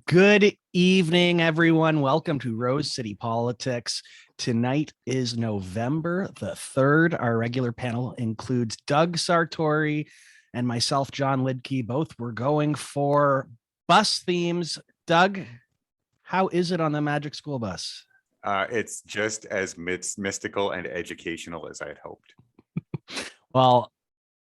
Good evening, everyone. Welcome to Rose City Politics. Tonight is November the 3rd. Our regular panel includes Doug Sartori and myself, John Lidke. Both were going for bus themes. Doug, how is it on the Magic School Bus? It's just as mystical and educational as I had hoped. Well,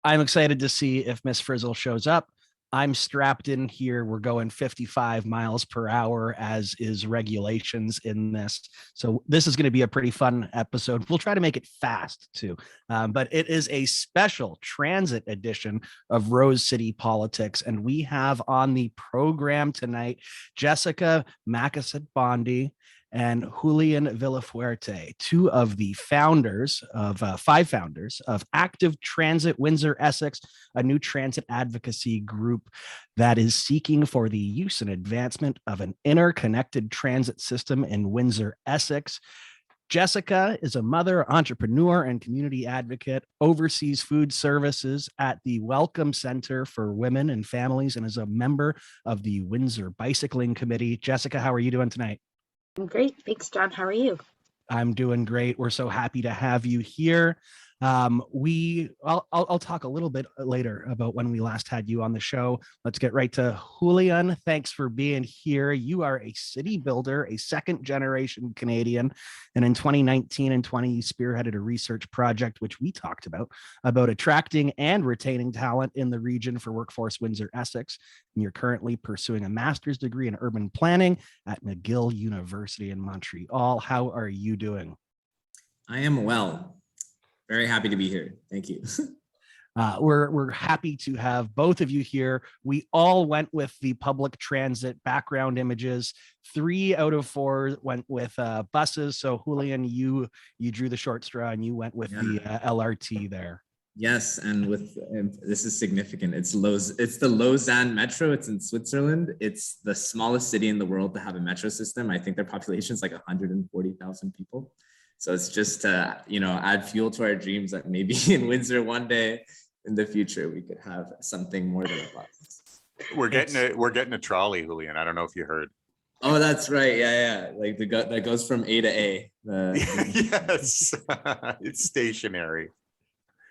I'm excited to see if Miss Frizzle shows up. I'm strapped in here. We're going 55 miles per hour, as is regulations in this. So this is going to be a pretty fun episode. We'll try to make it fast too. But it is a special transit edition of Rose City Politics. And we have on the program tonight, Jessica Bondy and Julian Villafuerte, two of the founders of five founders of Active Transit Windsor-Essex, a new transit advocacy group that is seeking for the use and advancement of an interconnected transit system in Windsor-Essex. Jessica is a mother, entrepreneur, and community advocate, oversees food services at the Welcome Center for Women and Families, and is a member of the Windsor Bicycling Committee. Jessica, how are you doing tonight? I'm great. Thanks, John. How are you? I'm doing great. We're so happy to have you here. I'll talk a little bit later about when we last had you on the show. Let's get right to Julian. Thanks for being here. You are a city builder, a second generation Canadian. And in 2019 and 20, you spearheaded a research project, which we talked about attracting and retaining talent in the region for Workforce Windsor-Essex. And you're currently pursuing a master's degree in urban planning at McGill University in Montreal. How are you doing? I am well. Very happy to be here. Thank you. We're happy to have both of you here. We all went with the public transit background images. 3 out of 4 went with buses. So Julian, you drew the short straw and you went with the LRT there. Yes, and this is significant. It's the Lausanne Metro. It's in Switzerland. It's the smallest city in the world to have a metro system. I think their population is like 140,000 people. So it's just to, add fuel to our dreams that maybe in Windsor one day in the future, we could have something more than a bus. We're getting a trolley, Julian. I don't know if you heard. Oh, that's right. Yeah. Like that goes from A to A. Yes, it's stationary.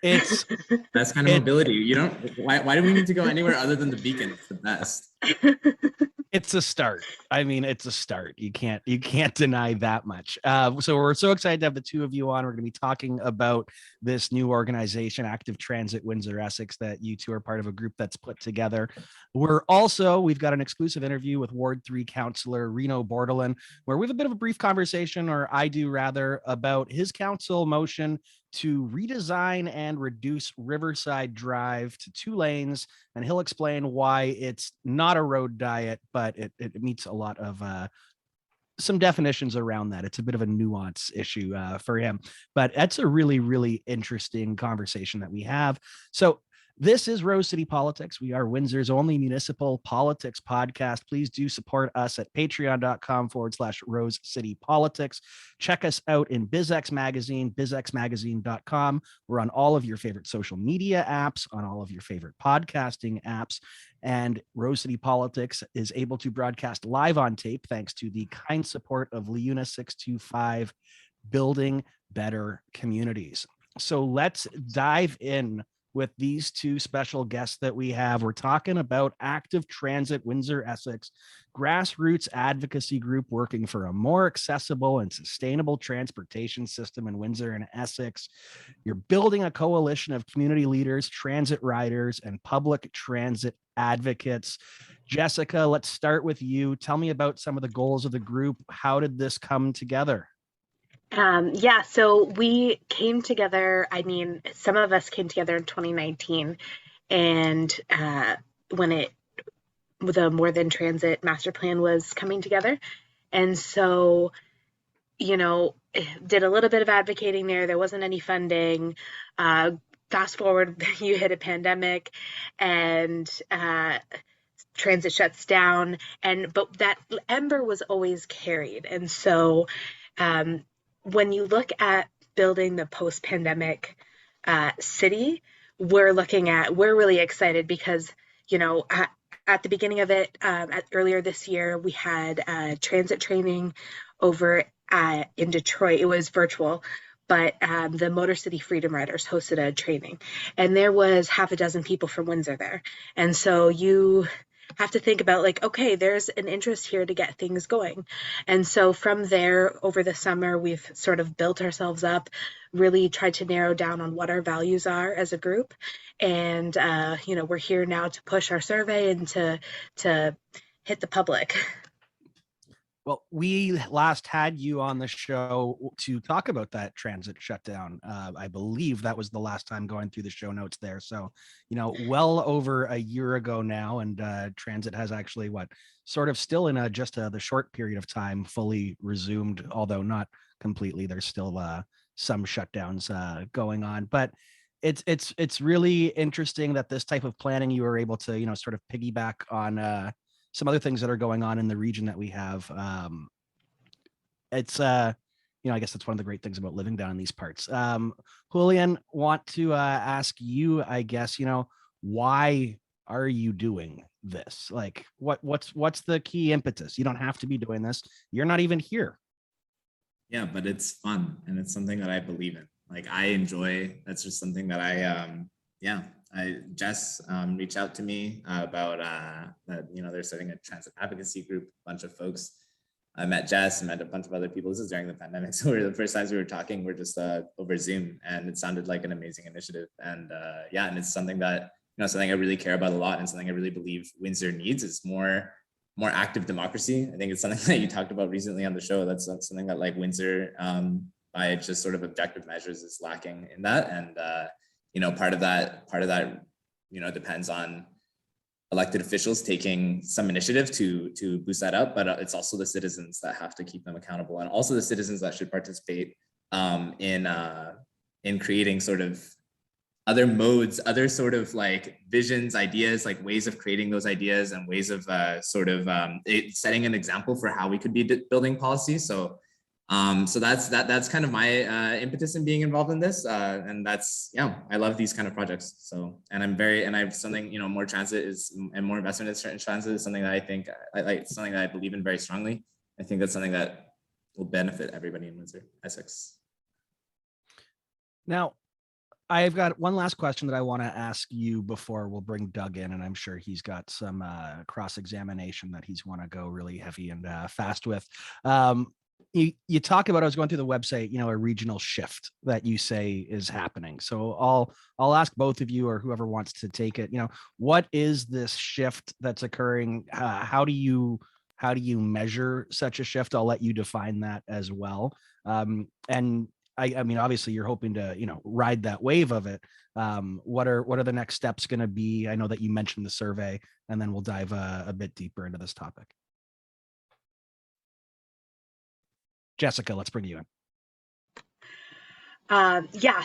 It's that's kind of mobility. Why do we need to go anywhere other than the beacon? It's the best. It's a start. I mean, it's a start. You can't deny that much. So we're so excited to have the two of you on. We're going to be talking about this new organization, Active Transit Windsor-Essex, that you two are part of a group that's put together. We've got an exclusive interview with Ward 3 Councillor Rino Bortolin, where we have a bit of a brief conversation, or I do rather, about his council motion to redesign and reduce Riverside Drive to 2 lanes, and he'll explain why it's not a road diet, but it meets a lot of some definitions around that. It's a bit of a nuance issue for him, but that's a really, really interesting conversation that we have. So this is Rose City Politics. We are Windsor's only municipal politics podcast. Please do support us at patreon.com/Rose City Politics. Check us out in BizX Magazine, bizxmagazine.com. We're on all of your favorite social media apps, on all of your favorite podcasting apps. And Rose City Politics is able to broadcast live on tape thanks to the kind support of LiUNA 625, Building Better Communities. So let's dive in with these two special guests that we have. We're talking about Active Transit Windsor-Essex, grassroots advocacy group working for a more accessible and sustainable transportation system in Windsor and Essex. You're building a coalition of community leaders, transit riders, and public transit advocates. Jessica, let's start with you. Tell me about some of the goals of the group. How did this come together? So we came together, some of us came together in 2019, and when the More Than Transit master plan was coming together. And so, did a little bit of advocating there. There wasn't any funding. Fast forward, you hit a pandemic and transit shuts down, but that ember was always carried. And so, when you look at building the post-pandemic city, we're really excited because, at the beginning of it, earlier this year, we had transit training over in Detroit. It was virtual, but the Motor City Freedom Riders hosted a training, and there was half a dozen people from Windsor there. And so you have to think about like, okay, there's an interest here to get things going. And so from there, over the summer, we've sort of built ourselves up, really tried to narrow down on what our values are as a group. And, we're here now to push our survey and to hit the public. Well, we last had you on the show to talk about that transit shutdown. I believe that was the last time going through the show notes there. So, well over a year ago now, and transit has actually sort of still in the short period of time fully resumed, although not completely. There's still some shutdowns going on, but it's really interesting that this type of planning you were able to sort of piggyback on some other things that are going on in the region that we have. It's I guess that's one of the great things about living down in these parts. Julian, want to ask you, I guess, why are you doing this? Like what's the key impetus? You don't have to be doing this. You're not even here. Yeah, but it's fun and it's something that I believe in. Like I enjoy, that's just something that Jess reached out to me about that, they're starting a transit advocacy group, a bunch of folks. I met Jess and met a bunch of other people. This is during the pandemic. So the first times we were talking, we're just over Zoom, and it sounded like an amazing initiative. And and it's something that, something I really care about a lot, and something I really believe Windsor needs is more active democracy. I think it's something that you talked about recently on the show. That's something that like Windsor, by just sort of objective measures, is lacking in that. And part of that, depends on elected officials taking some initiative to boost that up, but it's also the citizens that have to keep them accountable, and also the citizens that should participate in creating sort of other modes, other sort of like visions, ideas, like ways of creating those ideas and ways of setting an example for how we could be building policy. So that's kind of my impetus in being involved in this, and I love these kind of projects. So, and I've something, more transit and more investment in transit is something that I think I like, something that I believe in very strongly. I think that's something that will benefit everybody in Windsor-Essex. Now, I've got one last question that I want to ask you before we'll bring Doug in, and I'm sure he's got some cross-examination that he's want to go really heavy and fast with. You talk about, I was going through the website, a regional shift that you say is happening. So I'll ask both of you or whoever wants to take it, what is this shift that's occurring? How do you measure such a shift? I'll let you define that as well. And I mean, obviously you're hoping to, ride that wave of it. What are the next steps going to be? I know that you mentioned the survey, and then we'll dive a bit deeper into this topic. Jessica, let's bring you in.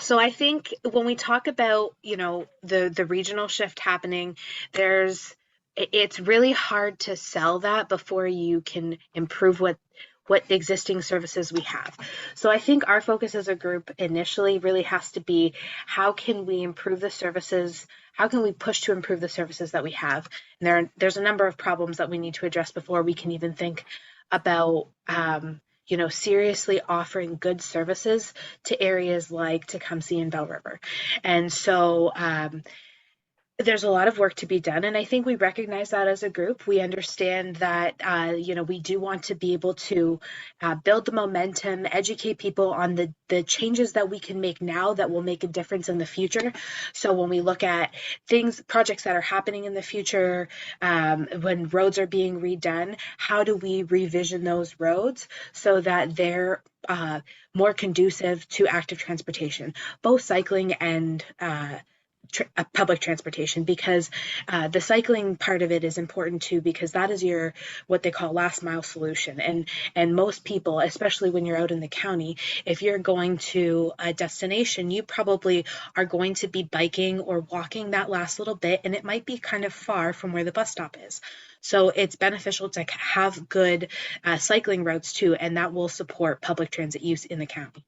So I think when we talk about, the regional shift happening, it's really hard to sell that before you can improve what existing services we have. So I think our focus as a group initially really has to be, how can we improve the services? How can we push to improve the services that we have? And there's a number of problems that we need to address before we can even think about seriously offering good services to areas like Tecumseh and Bell River. And so there's a lot of work to be done. And I think we recognize that as a group. We understand that, we do want to be able to build the momentum, educate people on the changes that we can make now that will make a difference in the future. So when we look at projects that are happening in the future, when roads are being redone, how do we revision those roads so that they're more conducive to active transportation, both cycling and public transportation, because the cycling part of it is important too, because that is your what they call last mile solution. And most people, especially when you're out in the county, if you're going to a destination, you probably are going to be biking or walking that last little bit, and it might be kind of far from where the bus stop is. So it's beneficial to have good cycling routes too, and that will support public transit use in the county.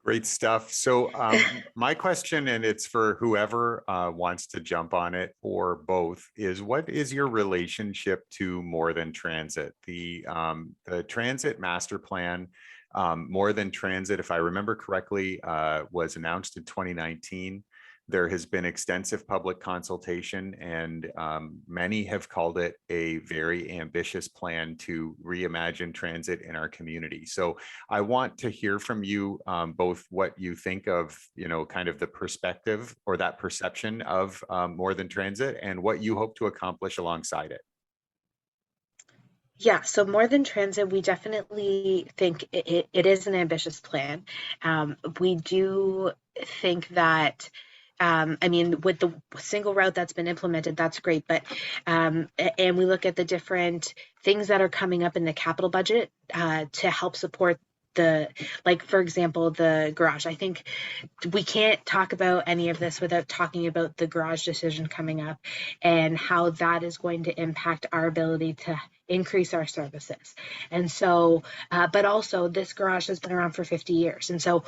Great stuff. So my question, and it's for whoever wants to jump on it or both, is what is your relationship to More Than Transit? The transit master plan, More Than Transit, if I remember correctly, was announced in 2019. There has been extensive public consultation, and many have called it a very ambitious plan to reimagine transit in our community. So I want to hear from you both what you think of, kind of the perspective or that perception of More Than Transit, and what you hope to accomplish alongside it. Yeah, so More Than Transit, we definitely think it is an ambitious plan. We do think that I mean, with the single route that's been implemented, that's great. But and we look at the different things that are coming up in the capital budget to help support like, for example, the garage. I think we can't talk about any of this without talking about the garage decision coming up and how that is going to impact our ability to increase our services. And so, but also this garage has been around for 50 years. And so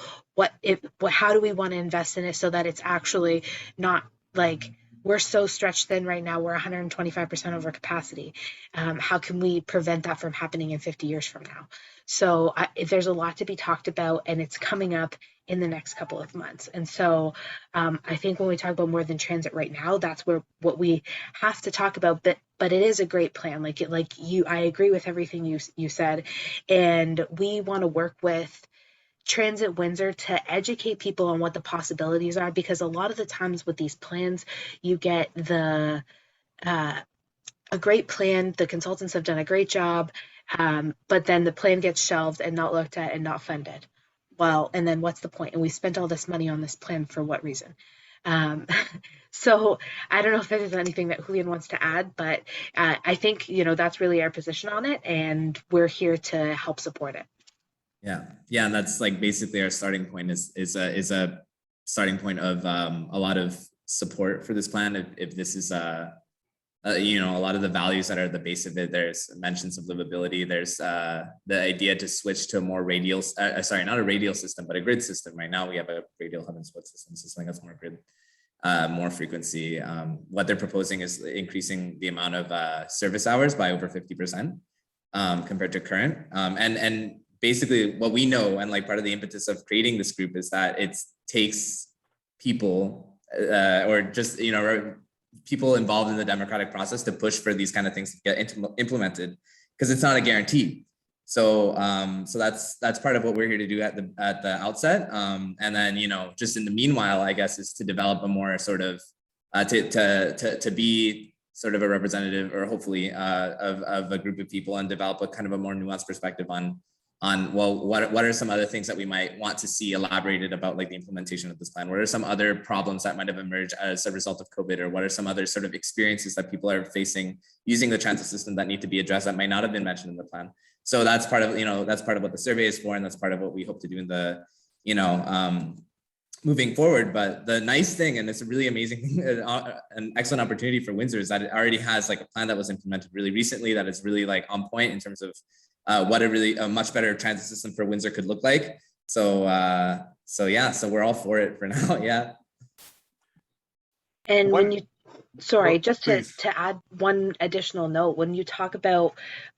how do we want to invest in it so that it's actually not like, we're so stretched thin right now, we're 125% over capacity. How can we prevent that from happening in 50 years from now? So there's a lot to be talked about, and it's coming up in the next couple of months. And so I think when we talk about More Than Transit right now, that's what we have to talk about. But it is a great plan. I agree with everything you said, and we want to work with Transit Windsor to educate people on what the possibilities are, because a lot of the times with these plans, you get a great plan, the consultants have done a great job, but then the plan gets shelved and not looked at and not funded. Well, and then what's the point? And we spent all this money on this plan for what reason? So I don't know if there's anything that Julian wants to add, but I think, that's really our position on it, and we're here to help support it. Yeah, and that's like basically our starting point is a starting point of a lot of support for this plan. If this is a lot of the values that are at the base of it, there's mentions of livability. There's the idea to switch to a more radial, not a radial system, but a grid system. Right now we have a radial hub and spoke system, so something that's more grid, more frequency. What they're proposing is increasing the amount of service hours by over 50% compared to current. And basically what we know, and like part of the impetus of creating this group, is that it takes people or just, people involved in the democratic process to push for these kind of things to get implemented, because it's not a guarantee. So that's part of what we're here to do at the outset. And then, just in the meanwhile, I guess, is to develop a more sort of to be sort of a representative, or hopefully of a group of people, and develop a kind of a more nuanced perspective on well, what are some other things that we might want to see elaborated about, like the implementation of this plan? What are some other problems that might have emerged as a result of COVID, or what are some other sort of experiences that people are facing using the transit system that need to be addressed that might not have been mentioned in the plan? So that's part of, that's part of what the survey is for, and that's part of what we hope to do in the, moving forward. But the nice thing, and it's a really amazing thing, an excellent opportunity for Windsor, is that it already has like a plan that was implemented really recently that is really like on point in terms of what a much better transit system for Windsor could look like. So we're all for it for now. Yeah. And just to add one additional note, when you talk about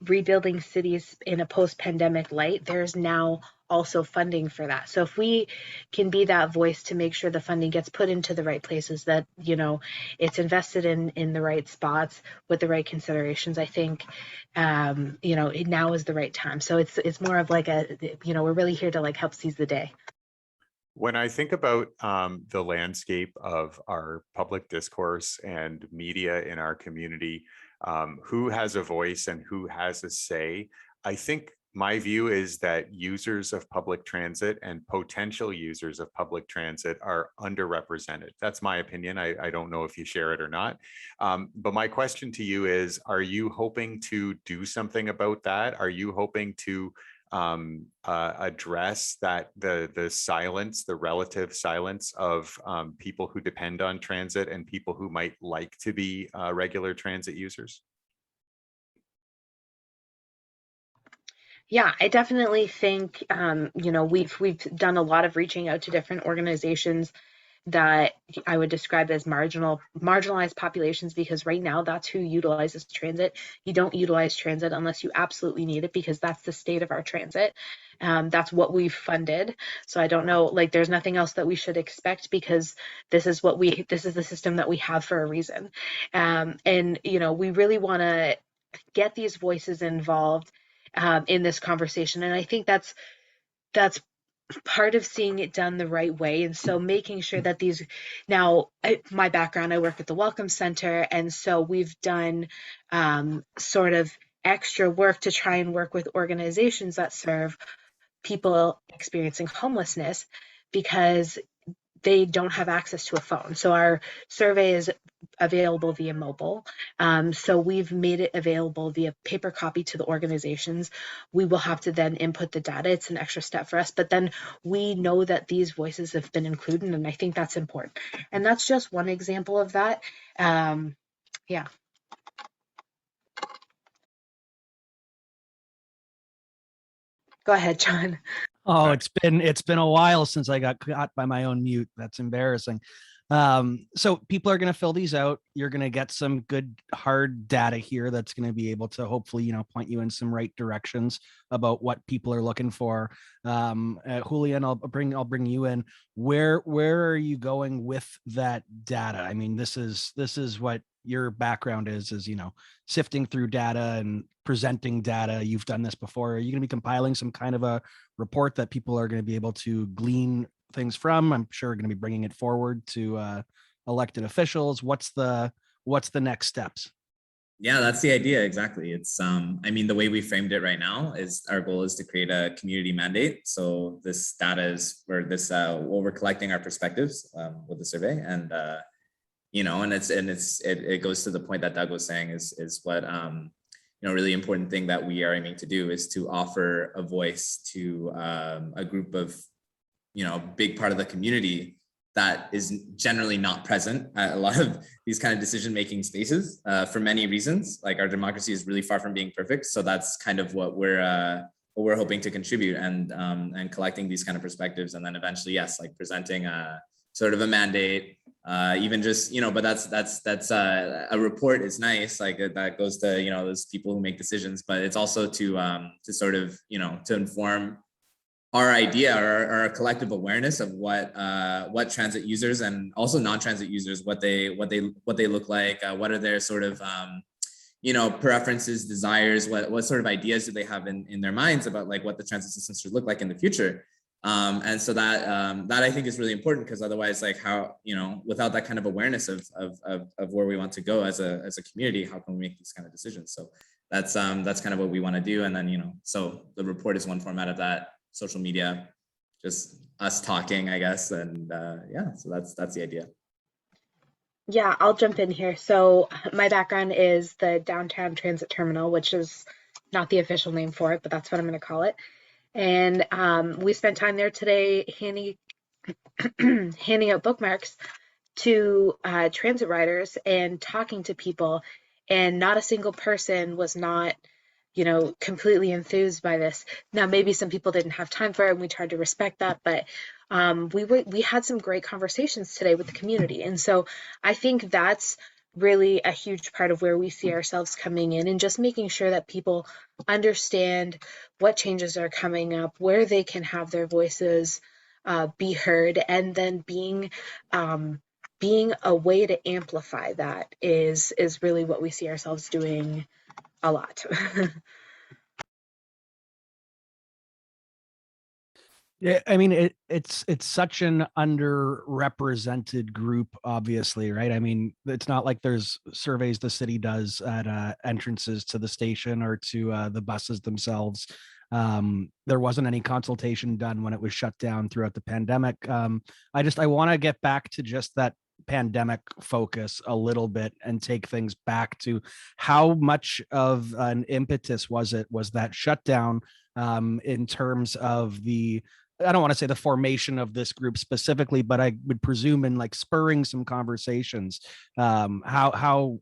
rebuilding cities in a post-pandemic light, there's now also funding for that. So if we can be that voice to make sure the funding gets put into the right places, that, it's invested in the right spots with the right considerations, I think, now is the right time. So it's more of like we're really here to like help seize the day. When I think about the landscape of our public discourse and media in our community, who has a voice and who has a say, I think my view is that users of public transit and potential users of public transit are underrepresented. That's my opinion. I don't know if you share it or not. But my question to you is, are you hoping to do something about that? Are you hoping to address that the relative silence of people who depend on transit and people who might like to be regular transit users? Yeah, I definitely think we've done a lot of reaching out to different organizations that I would describe as marginalized populations, because right now that's who utilizes transit. You don't utilize transit unless you absolutely need it, because that's the state of our transit. That's what we've funded. So I don't know, like, there's nothing else that we should expect, because this is the system that we have for a reason. And we really want to get these voices involved in this conversation, and I think that's part of seeing it done the right way. And so making sure that my background, I work at the Welcome Center, and so we've done sort of extra work to try and work with organizations that serve people experiencing homelessness, because they don't have access to a phone. So our survey is available via mobile. So we've made it available via paper copy to the organizations. We will have to then input the data. It's an extra step for us, but then we know that these voices have been included, and I think that's important. And that's just one example of that. Yeah. Go ahead, Jon. Oh, it's been a while since I got caught by my own mute. That's embarrassing. So people are going to fill these out. You're going to get some good hard data here that's going to be able to hopefully, point you in some right directions about what people are looking for. Julian, I'll bring you in. Where are you going with that data? I mean, this is what your background is sifting through data and presenting data. You've done this before. Are you going to be compiling some kind of a report that people are going to be able to glean things from? I'm sure going to be bringing it forward to elected officials. What's the next steps? Yeah, that's the idea. Exactly. It's the way we framed it right now is our goal is to create a community mandate. So this data is where we're collecting our perspectives with the survey, and it goes to the point that Doug was saying is what really important thing that we are aiming to do is to offer a voice to a group of big part of the community that is generally not present at a lot of these kind of decision-making spaces for many reasons. Like, our democracy is really far from being perfect. So that's kind of what we're hoping to contribute, and collecting these kind of perspectives. And then eventually, yes, like presenting a sort of a mandate, even just, but that's a report is nice. Like, that goes to, those people who make decisions, but it's also to sort of, to inform our idea or our collective awareness of what transit users and also non-transit users, what they look like, what are their sort of preferences, desires, what sort of ideas do they have in their minds about like what the transit system should look like in the future. And so that I think is really important, because otherwise, like, how, without that kind of awareness of where we want to go as a community, how can we make these kind of decisions? So that's kind of what we want to do. And then, so the report is one format of that. Social media, just us talking, I guess. And so that's the idea. Yeah, I'll jump in here. So my background is the downtown transit terminal, which is not the official name for it, but that's what I'm going to call it. And we spent time there today handing out bookmarks to transit riders and talking to people, and not a single person was not completely enthused by this. Now, maybe some people didn't have time for it, and we tried to respect that, but we had some great conversations today with the community. And so I think that's really a huge part of where we see ourselves coming in, and just making sure that people understand what changes are coming up, where they can have their voices be heard, and then being a way to amplify that is really what we see ourselves doing a lot. Yeah, I mean, it's such an underrepresented group, obviously, right? I mean, it's not like there's surveys the city does at entrances to the station or to the buses themselves. There wasn't any consultation done when it was shut down throughout the pandemic. I want to get back to just that pandemic focus a little bit and take things back to how much of an impetus was that shutdown in terms of I don't want to say the formation of this group specifically, but I would presume in like spurring some conversations. How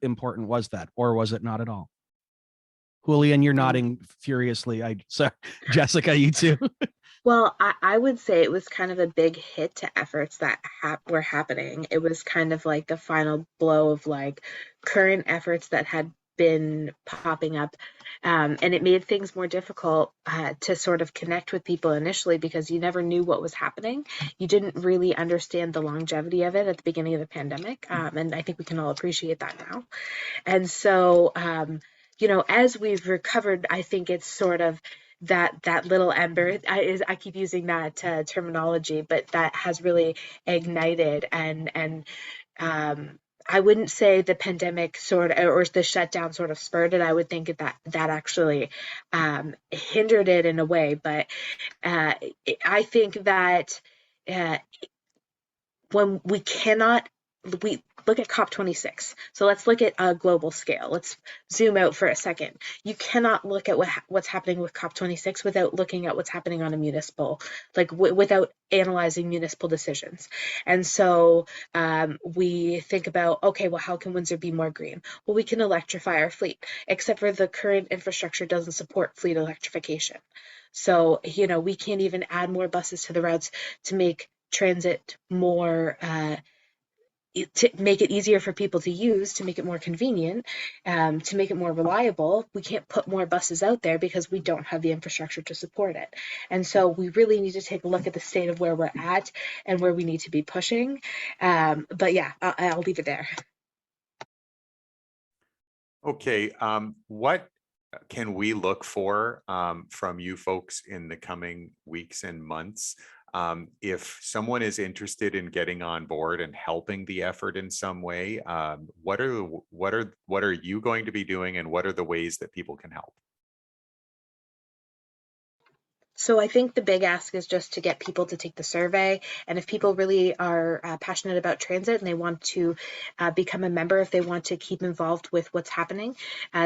important was that, or was it not at all? Julian, you're nodding furiously. Sorry, Jessica, you too. Well, I would say it was kind of a big hit to efforts that were happening. It was kind of like the final blow of like current efforts that had been popping up. And it made things more difficult to sort of connect with people initially because you never knew what was happening. You didn't really understand the longevity of it at the beginning of the pandemic. And I think we can all appreciate that now. And so, as we've recovered, I think it's sort of that little ember. I keep using that terminology, but that has really ignited and I wouldn't say the pandemic sort of or the shutdown sort of spurred it. I would think that actually hindered it in a way, but I think that when we look at COP26. So let's look at a global scale. Let's zoom out for a second. You cannot look at what's happening with COP26 without looking at what's happening on a municipal, without analyzing municipal decisions. And so we think about, okay, well, how can Windsor be more green? Well, we can electrify our fleet, except for the current infrastructure doesn't support fleet electrification. So, we can't even add more buses to the routes to make transit more to make it easier for people to use, to make it more convenient, to make it more reliable. We can't put more buses out there because we don't have the infrastructure to support it. And so we really need to take a look at the state of where we're at and where we need to be pushing. But yeah, I'll leave it there. Okay, what can we look for from you folks in the coming weeks and months? If someone is interested in getting on board and helping the effort in some way, what are you going to be doing, and what are the ways that people can help? So I think the big ask is just to get people to take the survey. And if people really are passionate about transit and they want to become a member, if they want to keep involved with what's happening,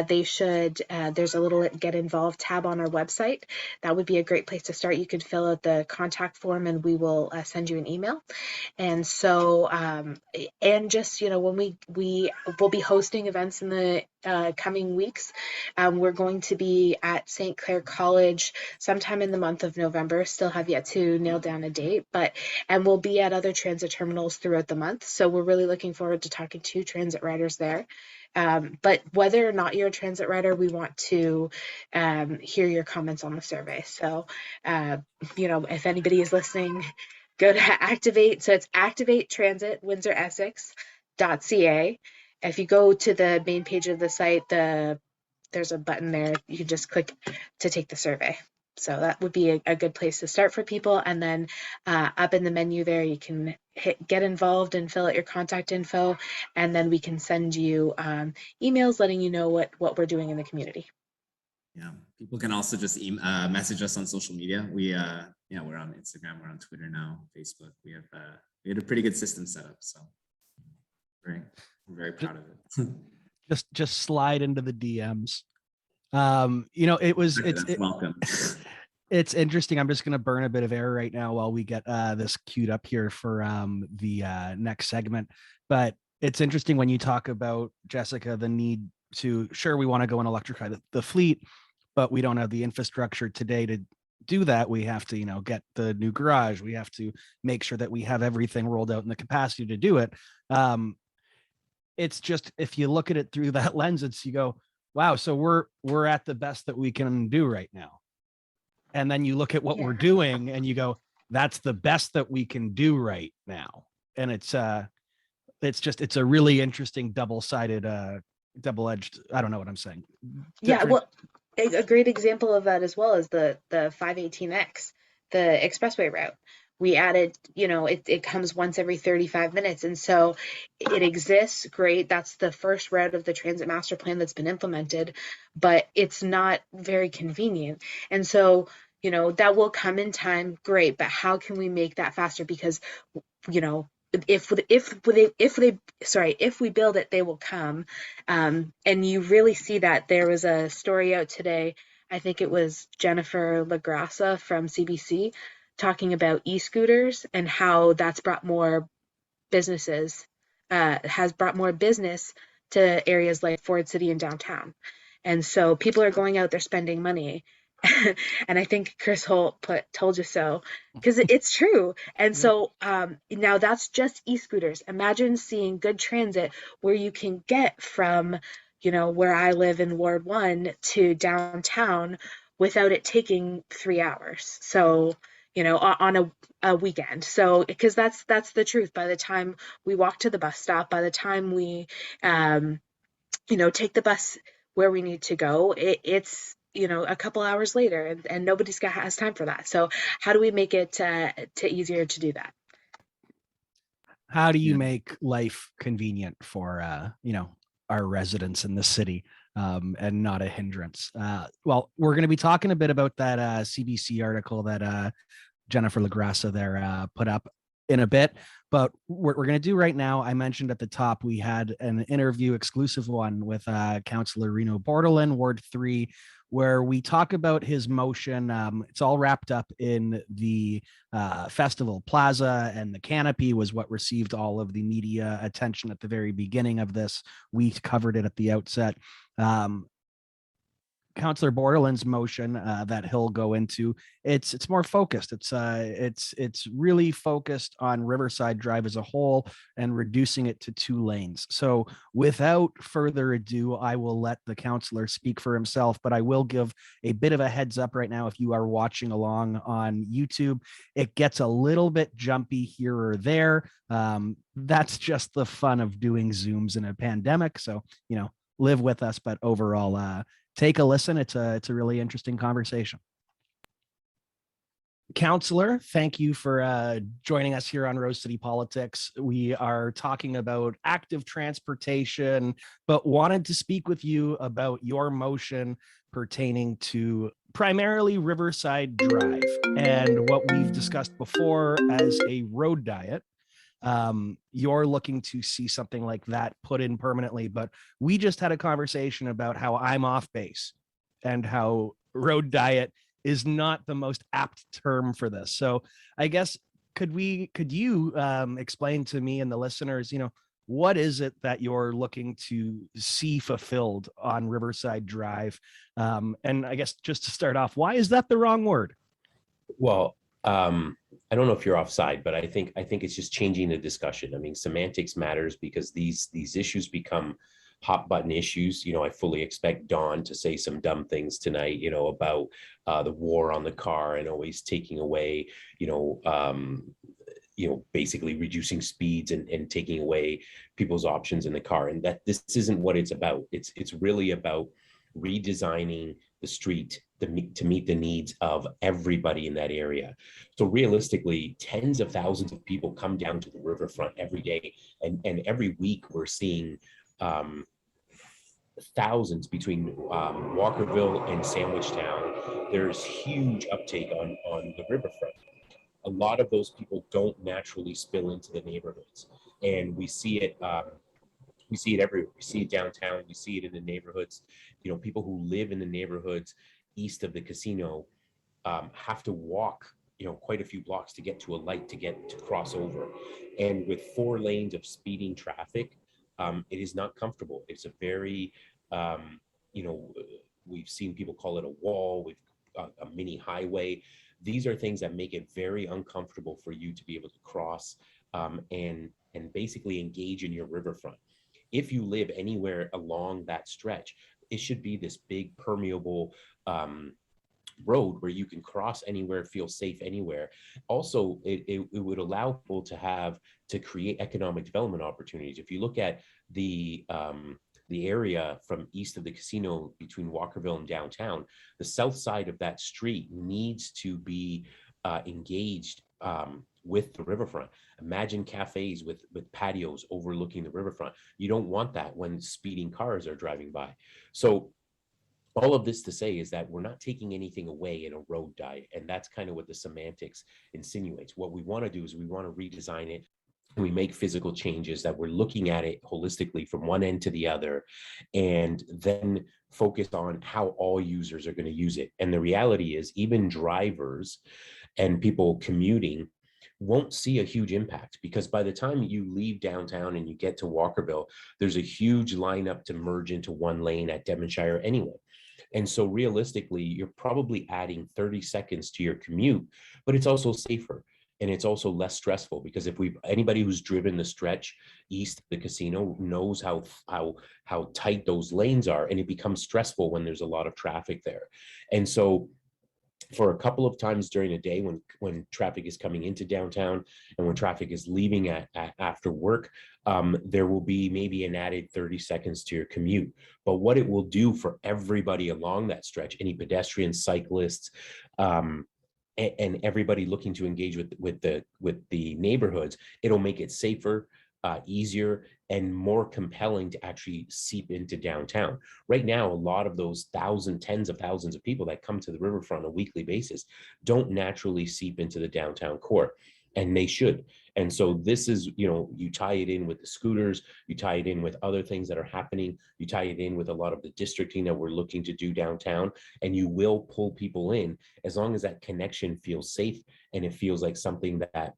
they should, there's a little get involved tab on our website. That would be a great place to start. You can fill out the contact form and we will send you an email. And so, and just, when we will be hosting events in the coming weeks. We're going to be at St. Clair College sometime in the month of November. Still have yet to nail down a date, and we'll be at other transit terminals throughout the month. So we're really looking forward to talking to transit riders there. But whether or not you're a transit rider, we want to hear your comments on the survey. So, if anybody is listening, go to Activate. So it's Activate Transit Windsor-Essex.ca. If you go to the main page of the site, there's a button there. You can just click to take the survey. So that would be a good place to start for people. And then up in the menu there, you can hit get involved and fill out your contact info. And then we can send you emails letting you know what we're doing in the community. Yeah, people can also just message us on social media. We're on Instagram, we're on Twitter now, Facebook. We had a pretty good system set up. So we're very proud of it. just slide into the DMs. It's welcome. It's interesting. I'm just going to burn a bit of air right now while we get this queued up here for the next segment. But it's interesting when you talk about, Jessica, the need to, sure, we want to go and electrify the fleet, but we don't have the infrastructure today to do that. We have to, get the new garage. We have to make sure that we have everything rolled out in the capacity to do it. It's just, if you look at it through that lens, you go, wow, so we're at the best that we can do right now. And then you look at what we're doing and you go, that's the best that we can do right now. And it's a really interesting double-sided, double-edged, I don't know what I'm saying. Yeah, well, a great example of that as well is the 518X, the expressway route. We added, it comes once every 35 minutes. And so it exists, great. That's the first route of the transit master plan that's been implemented, but it's not very convenient. And so, that will come in time, great. But how can we make that faster? Because, if we build it, they will come. And you really see that. There was a story out today, I think it was Jennifer LaGrassa from CBC, talking about e-scooters and how that's brought more businesses, has brought more business to areas like Ford City and downtown. And so people are going out, they're spending money. And I think Chris Holt told you so, because it's true. And so now that's just e-scooters. Imagine seeing good transit where you can get from, where I live in Ward 1 to downtown without it taking 3 hours. So, on a weekend. So, because that's the truth. By the time we walk to the bus stop, by the time we, take the bus where we need to go, it's a couple hours later, and nobody's has time for that. So how do we make it to easier to do that? How do you make life convenient for our residents in the city, and not a hindrance? Well, we're going to be talking a bit about that CBC article that Jennifer LaGrassa there put up in a bit, but what we're going to do right now, I mentioned at the top, we had an interview, exclusive one, with Councillor Rino Bortolin, Ward 3, where we talk about his motion. It's all wrapped up in the Festival Plaza, and the canopy was what received all of the media attention at the very beginning of this. We covered it at the outset. Councillor Bortolin's motion that he'll go into, it's more focused. It's really focused on Riverside Drive as a whole and reducing it to 2 lanes. So without further ado, I will let the councillor speak for himself, but I will give a bit of a heads up right now. If you are watching along on YouTube, it gets a little bit jumpy here or there. That's just the fun of doing Zooms in a pandemic. So, live with us, but overall, take a listen. It's a really interesting conversation. Councillor, thank you for joining us here on Rose City Politics. We are talking about active transportation, but wanted to speak with you about your motion pertaining to primarily Riverside Drive and what we've discussed before as a road diet. You're looking to see something like that put in permanently, but we just had a conversation about how I'm off base and how road diet is not the most apt term for this. So I guess could you explain to me and the listeners, what is it that you're looking to see fulfilled on Riverside Drive? And I guess just to start off, why is that the wrong word? Well, I don't know if you're offside, but I think it's just changing the discussion. I mean, semantics matters because these issues become hot button issues. I fully expect Don to say some dumb things tonight, about the war on the car and always taking away, basically reducing speeds and taking away people's options in the car. And that this isn't what it's about. It's really about redesigning the street to meet the needs of everybody in that area. So realistically, tens of thousands of people come down to the riverfront every day, and every week we're seeing thousands between Walkerville and Sandwichtown. There's huge uptake on the riverfront. A lot of those people don't naturally spill into the neighborhoods, and we see it. We see it everywhere. We see it downtown. We see it in the neighborhoods. People who live in the neighborhoods east of the casino have to walk, quite a few blocks to get to a light to cross over. And with 4 lanes of speeding traffic, it is not comfortable. It's a very, we've seen people call it a wall, with a mini highway. These are things that make it very uncomfortable for you to be able to cross and basically engage in your riverfront. If you live anywhere along that stretch, it should be this big permeable road where you can cross anywhere, feel safe anywhere. Also, it would allow people to create economic development opportunities. If you look at the area from east of the casino between Walkerville and downtown, the south side of that street needs to be engaged with the riverfront. Imagine cafes with patios overlooking the riverfront. You don't want that when speeding cars are driving by. So all of this to say is that we're not taking anything away in a road diet, and that's kind of what the semantics insinuates. What we want to do is we want to redesign it. We make physical changes that we're looking at it holistically from one end to the other, and then focus on how all users are going to use it. And the reality is, even drivers and people commuting won't see a huge impact, because by the time you leave downtown and you get to Walkerville, there's a huge lineup to merge into one lane at Devonshire anyway. And so realistically, you're probably adding 30 seconds to your commute, but it's also safer. And it's also less stressful, because if anybody who's driven the stretch east of the casino knows how tight those lanes are, and it becomes stressful when there's a lot of traffic there. And so for a couple of times during the day when traffic is coming into downtown and when traffic is leaving after work, there will be maybe an added 30 seconds to your commute. But what it will do for everybody along that stretch, any pedestrians, cyclists, and everybody looking to engage with the neighborhoods, it'll make it safer, easier, and more compelling to actually seep into downtown. Right now, a lot of those tens of thousands of people that come to the riverfront on a weekly basis don't naturally seep into the downtown core, and they should. And so this is, you tie it in with the scooters, you tie it in with other things that are happening, you tie it in with a lot of the districting that we're looking to do downtown, and you will pull people in as long as that connection feels safe and it feels like something that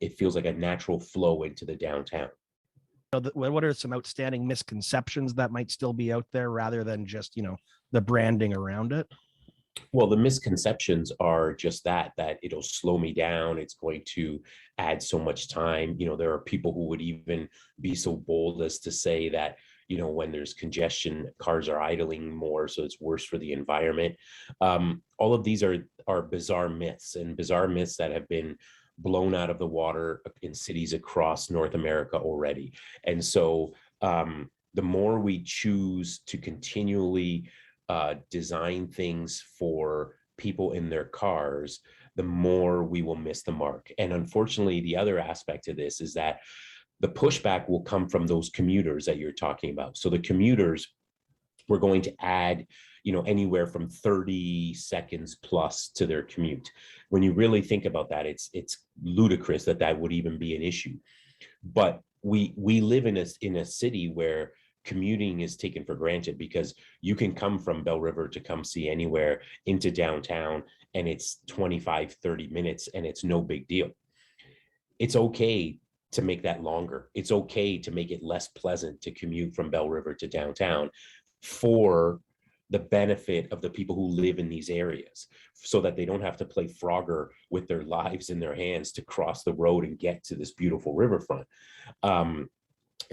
it feels like a natural flow into the downtown. What are some outstanding misconceptions that might still be out there rather than just, the branding around it? Well, the misconceptions are just that it'll slow me down. It's going to add so much time. There are people who would even be so bold as to say that, when there's congestion, cars are idling more, so it's worse for the environment. All of these are bizarre myths that have been blown out of the water in cities across North America already. And so the more we choose to continually design things for people in their cars, the more we will miss the mark. And unfortunately, the other aspect of this is that the pushback will come from those commuters that you're talking about. So the commuters, we're going to add, anywhere from 30 seconds plus to their commute. When you really think about that, it's ludicrous that would even be an issue. But we live in a city where commuting is taken for granted, because you can come from Bell River to come see anywhere into downtown, and it's 25, 30 minutes, and it's no big deal. It's okay to make that longer. It's okay to make it less pleasant to commute from Bell River to downtown for the benefit of the people who live in these areas, so that they don't have to play Frogger with their lives in their hands to cross the road and get to this beautiful riverfront.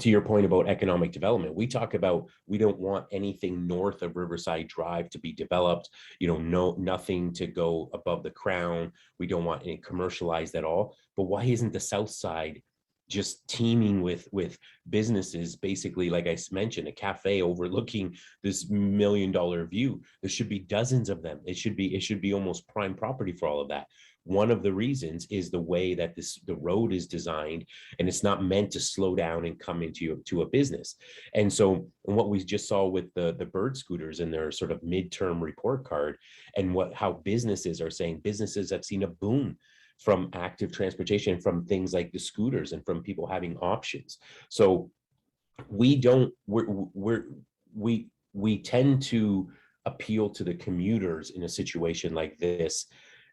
To your point about economic development, we talk about, we don't want anything north of Riverside Drive to be developed, nothing to go above the Crown. We don't want any commercialized at all. But why isn't the south side just teeming with businesses? Basically, like I mentioned, a cafe overlooking this $1 million view. There should be dozens of them. It should be almost prime property for all of that. One of the reasons is the way that the road is designed, and it's not meant to slow down and come into a business. And so, what we just saw with the bird scooters and their sort of midterm report card, and how businesses are saying businesses have seen a boom from active transportation, from things like the scooters, and from people having options. So we tend to appeal to the commuters in a situation like this,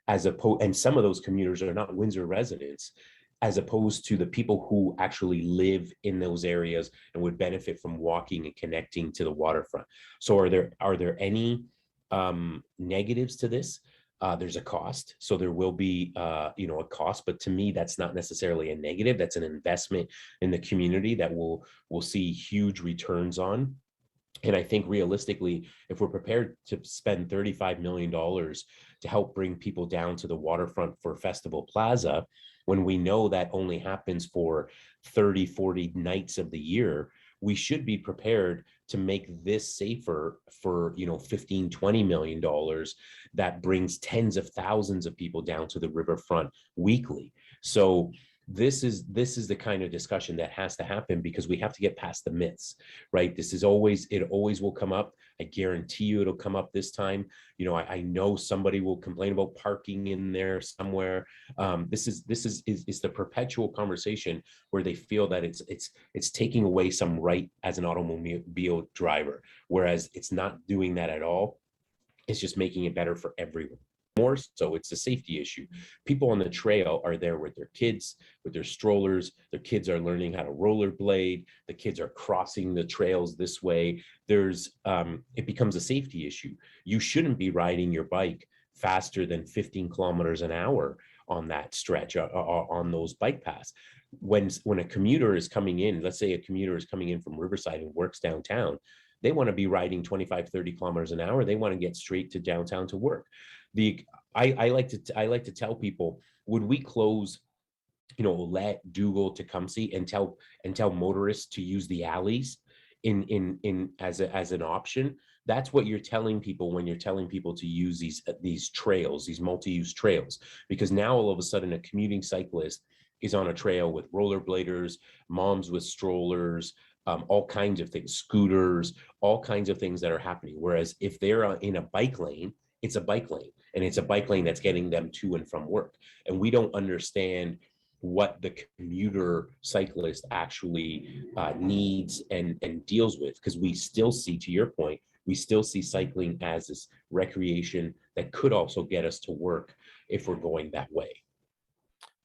and some of those commuters are not Windsor residents, as opposed to the people who actually live in those areas and would benefit from walking and connecting to the waterfront. So are there any negatives to this? There's a cost, so there will be a cost, but to me that's not necessarily a negative. That's an investment in the community that we'll see huge returns on. And I think realistically, if we're prepared to spend $35 million to help bring people down to the waterfront for Festival Plaza, when we know that only happens for 30, 40 nights of the year, we should be prepared to make this safer for, $15, $20 million that brings tens of thousands of people down to the riverfront weekly. So this is the kind of discussion that has to happen, because we have to get past the myths, right? It always will come up. I guarantee you it'll come up this time. I know somebody will complain about parking in there somewhere. This is the perpetual conversation where they feel that it's taking away some right as an automobile driver, whereas it's not doing that at all. It's just making it better for everyone. more so it's a safety issue. People on the trail are there with their kids, with their strollers. Their kids are learning how to rollerblade. The kids are crossing the trails this way. It becomes a safety issue. You shouldn't be riding your bike faster than 15 kilometers an hour on that stretch, on those bike paths. When a commuter is coming in, let's say a commuter is coming in from Riverside and works downtown, they want to be riding 25, 30 kilometers an hour. They want to get straight to downtown to work. I like to tell people, would we close, let Dougal to Tecumseh and tell motorists to use the alleys as an option? That's what you're telling people when you're telling people to use these trails, these multi-use trails, because now all of a sudden a commuting cyclist is on a trail with rollerbladers, moms with strollers, all kinds of things, scooters, all kinds of things that are happening. Whereas if they're in a bike lane, it's a bike lane, and it's a bike lane that's getting them to and from work. And we don't understand what the commuter cyclist actually needs and deals with, because we still see, to your point, we still see cycling as this recreation that could also get us to work if we're going that way.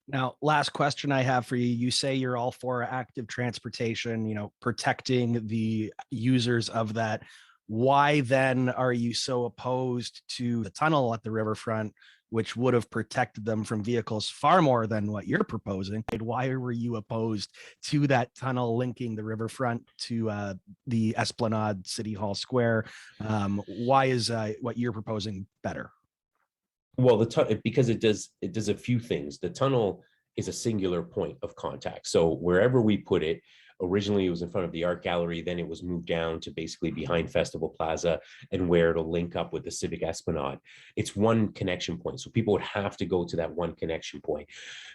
Now, last question I have for you. You say you're all for active transportation, protecting the users of that. Why then are you so opposed to the tunnel at the riverfront, which would have protected them from vehicles far more than what you're proposing? Why were you opposed to that tunnel linking the riverfront to the Esplanade City Hall Square? Why is what you're proposing better? Well, because it does a few things. The tunnel is a singular point of contact. So wherever we put it, originally it was in front of the art gallery, then it was moved down to basically behind Festival Plaza and where it'll link up with the Civic Esplanade. It's one connection point. So people would have to go to that one connection point.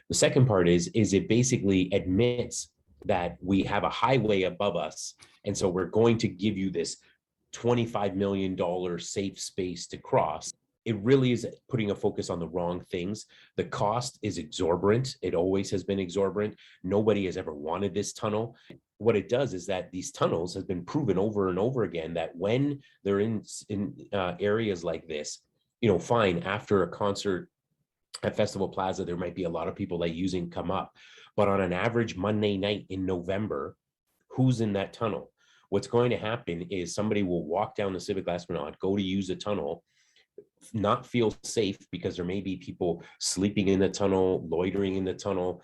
The second part is it basically admits that we have a highway above us. And so we're going to give you this $25 million safe space to cross. It really is putting a focus on the wrong things. The cost is exorbitant. It always has been exorbitant. Nobody has ever wanted this tunnel. What it does is that these tunnels have been proven over and over again that when they're in areas like this, fine, after a concert at Festival Plaza, there might be a lot of people that come up. But on an average Monday night in November, who's in that tunnel? What's going to happen is somebody will walk down the Civic Esplanade, go to use the tunnel, not feel safe because there may be people sleeping in the tunnel, loitering in the tunnel,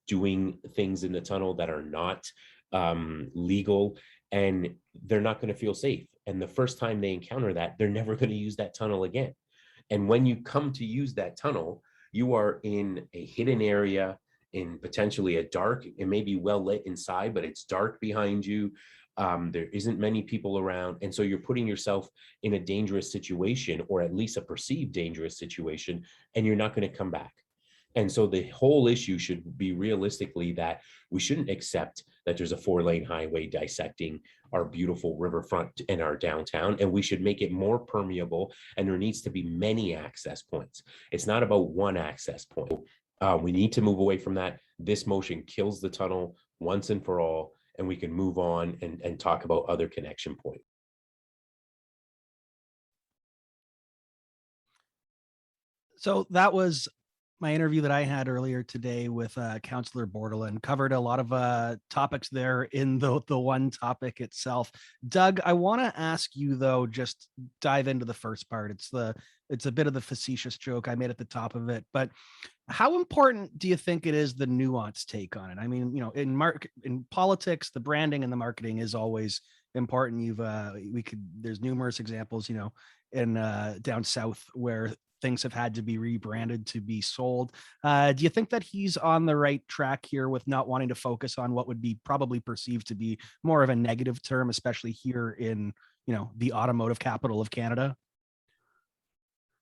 doing things in the tunnel that are not legal, and they're not going to feel safe. And the first time they encounter that, they're never going to use that tunnel again. And when you come to use that tunnel, you are in a hidden area, in potentially a dark, it may be well lit inside, but it's dark behind you. There isn't many people around. And so you're putting yourself in a dangerous situation, or at least a perceived dangerous situation, and you're not going to come back. And so the whole issue should be realistically that we shouldn't accept that there's a 4-lane highway dissecting our beautiful riverfront and our downtown, and we should make it more permeable, and there needs to be many access points. It's not about one access point. We need to move away from that. This motion kills the tunnel once and for all, and we can move on and talk about other connection points. So that was my interview that I had earlier today with Councillor Bortolin. Covered a lot of topics there in the one topic itself. Doug, I want to ask you though, just dive into the first part. It's a bit of the facetious joke I made at the top of it, but how important do you think it is, the nuanced take on it? I mean, in politics, the branding and the marketing is always important. There's numerous examples, in down south where things have had to be rebranded to be sold. Do you think that he's on the right track here with not wanting to focus on what would be probably perceived to be more of a negative term, especially here in, the automotive capital of Canada?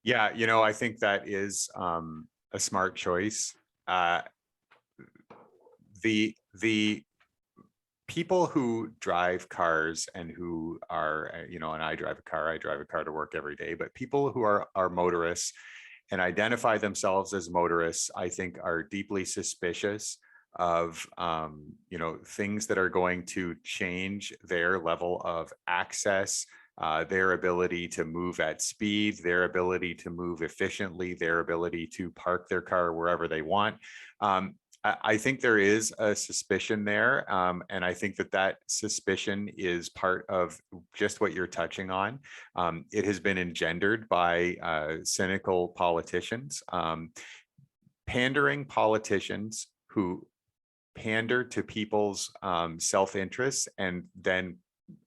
Yeah, I think that is a smart choice. The people who drive cars and who are, and I drive a car to work every day, but people who are motorists and identify themselves as motorists, I think are deeply suspicious of, things that are going to change their level of access their ability to move at speed, their ability to move efficiently, their ability to park their car wherever they want. I think there is a suspicion there, and I think that that suspicion is part of just what you're touching on. It has been engendered by cynical politicians, pandering politicians who pander to people's self-interest and then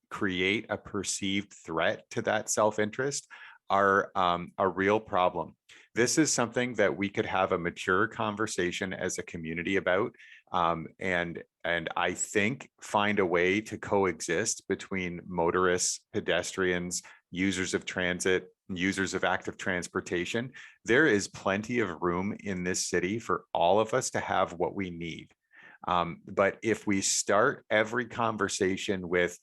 create a perceived threat to that self-interest are a real problem. This is something that we could have a mature conversation as a community about, and I think find a way to coexist between motorists, pedestrians, users of transit, users of active transportation. There is plenty of room in this city for all of us to have what we need. But if we start every conversation with,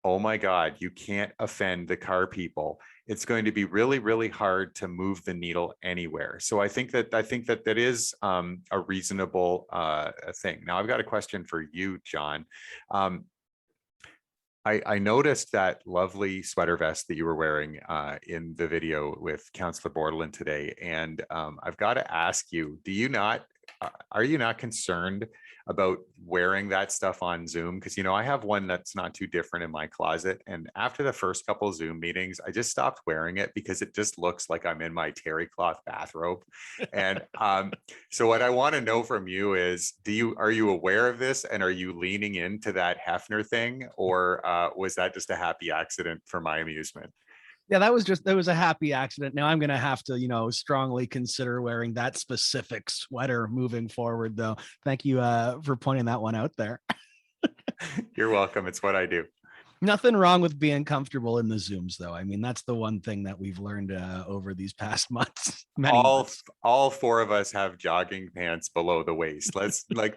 oh my God, you can't offend the car people, it's going to be really, really hard to move the needle anywhere. So I think that that is a reasonable thing. Now I've got a question for you, Jon. I noticed that lovely sweater vest that you were wearing in the video with Councillor Bortolin today, and I've got to ask you: are you not concerned about wearing that stuff on Zoom? Because, you know, I have one that's not too different in my closet. And after the first couple Zoom meetings, I just stopped wearing it because it just looks like I'm in my terry cloth bathrobe. And so what I want to know from you is, are you aware of this, and are you leaning into that Hefner thing, or was that just a happy accident for my amusement? Yeah, that was a happy accident. Now I'm going to have to, strongly consider wearing that specific sweater moving forward, though. Thank you for pointing that one out there. You're welcome. It's what I do. Nothing wrong with being comfortable in the Zooms, though. I mean, that's the one thing that we've learned over these past months. All four of us have jogging pants below the waist.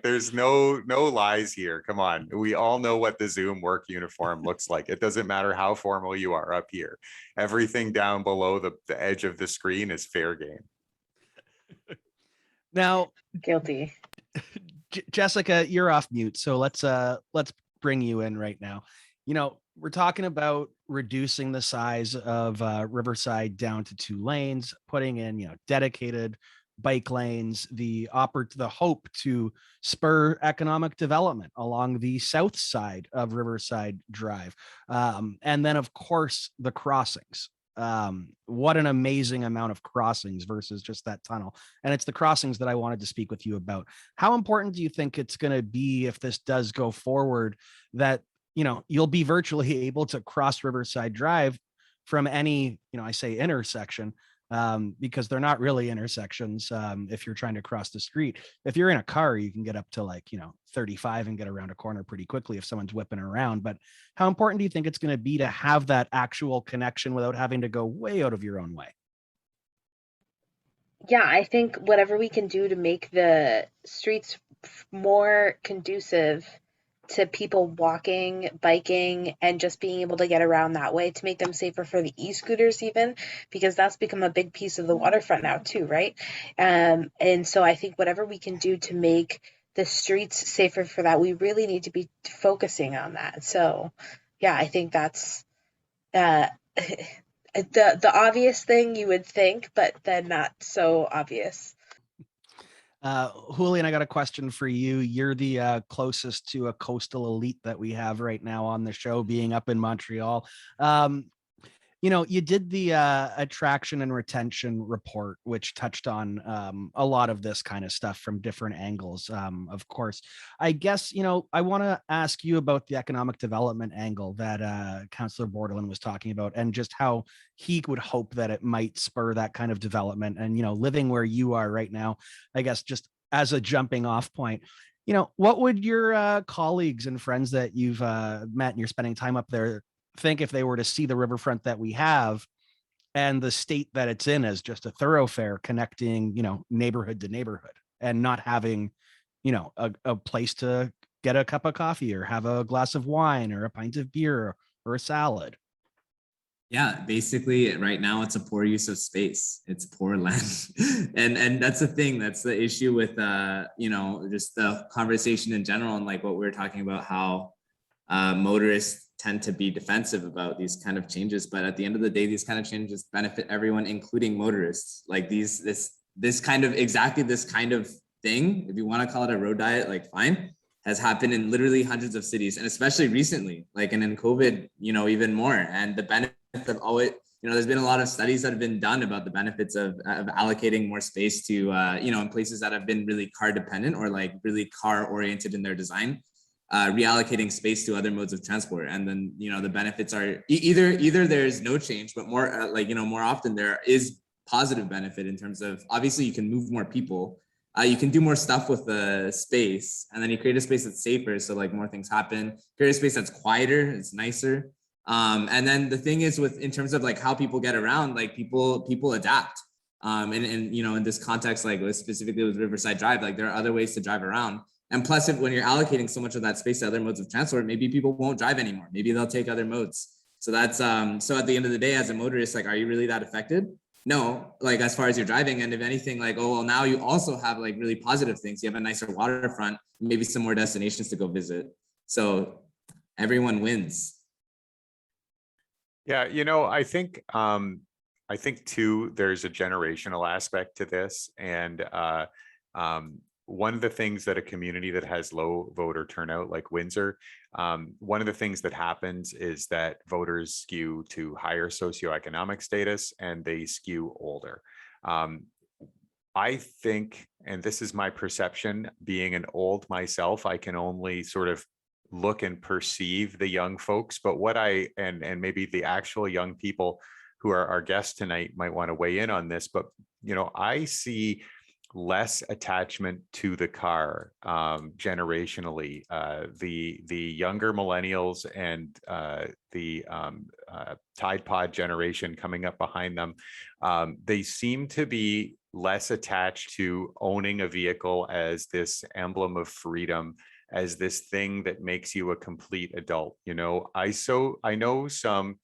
There's no lies here. Come on. We all know what the Zoom work uniform looks like. It doesn't matter how formal you are up here. Everything down below the edge of the screen is fair game. Now, guilty. Jessica, you're off mute. So let's bring you in right now. We're talking about reducing the size of Riverside down to 2 lanes, putting in, dedicated bike lanes, the hope to spur economic development along the south side of Riverside Drive. And then, of course, the crossings. What an amazing amount of crossings versus just that tunnel. And it's the crossings that I wanted to speak with you about. How important do you think it's going to be, if this does go forward, that you'll be virtually able to cross Riverside Drive from any, I say intersection, because they're not really intersections. If you're trying to cross the street, if you're in a car, you can get up to 35 and get around a corner pretty quickly if someone's whipping around. But how important do you think it's going to be to have that actual connection without having to go way out of your own way? Yeah, I think whatever we can do to make the streets more conducive to people walking, biking, and just being able to get around that way, to make them safer for the e-scooters even, because that's become a big piece of the waterfront now too, right? And so I think whatever we can do to make the streets safer for that, we really need to be focusing on that. So yeah, I think that's the obvious thing you would think, but then not so obvious. Julian, I got a question for you. You're the closest to a coastal elite that we have right now on the show, being up in Montreal. You did the attraction and retention report, which touched on a lot of this kind of stuff from different angles. Of course, I guess, I want to ask you about the economic development angle that Councillor Bortolin was talking about, and just how he would hope that it might spur that kind of development. And, living where you are right now, I guess, just as a jumping off point, what would your colleagues and friends that you've met and you're spending time up there think if they were to see the riverfront that we have and the state that it's in as just a thoroughfare connecting, neighborhood to neighborhood, and not having, a place to get a cup of coffee or have a glass of wine or a pint of beer or a salad? Yeah, basically right now it's a poor use of space. It's poor land. and that's the thing. That's the issue with, just the conversation in general, and like what we were talking about, how motorists tend to be defensive about these kind of changes, but at the end of the day, these kind of changes benefit everyone, including motorists. Like this kind of thing, if you want to call it a road diet, like fine, has happened in literally hundreds of cities, and especially recently, like and in COVID, even more. And the benefits of always, there's been a lot of studies that have been done about the benefits of allocating more space to, in places that have been really car dependent or like really car oriented in their design, reallocating space to other modes of transport. And then, the benefits are either there's no change, but more more often there is positive benefit in terms of, obviously you can move more people, you can do more stuff with the space, and then you create a space that's safer. So like more things happen, create a space that's quieter, it's nicer. And then the thing is in terms of like how people get around, like people adapt. And in this context, like specifically with Riverside Drive, like there are other ways to drive around. And plus, when you're allocating so much of that space to other modes of transport, maybe people won't drive anymore. Maybe they'll take other modes. So that's so at the end of the day, as a motorist, like, are you really that affected? No, like as far as you're driving. And if anything, like, oh, well, now you also have like really positive things. You have a nicer waterfront, maybe some more destinations to go visit. So everyone wins. Yeah, I think too, there's a generational aspect to this. And one of the things that a community that has low voter turnout like Windsor, one of the things that happens is that voters skew to higher socioeconomic status and they skew older. I think, and this is my perception, being an old myself, I can only sort of look and perceive the young folks, but and maybe the actual young people who are our guests tonight might want to weigh in on this, but I see less attachment to the car generationally. The younger millennials and the Tide Pod generation coming up behind them, they seem to be less attached to owning a vehicle as this emblem of freedom, as this thing that makes you a complete adult. I know some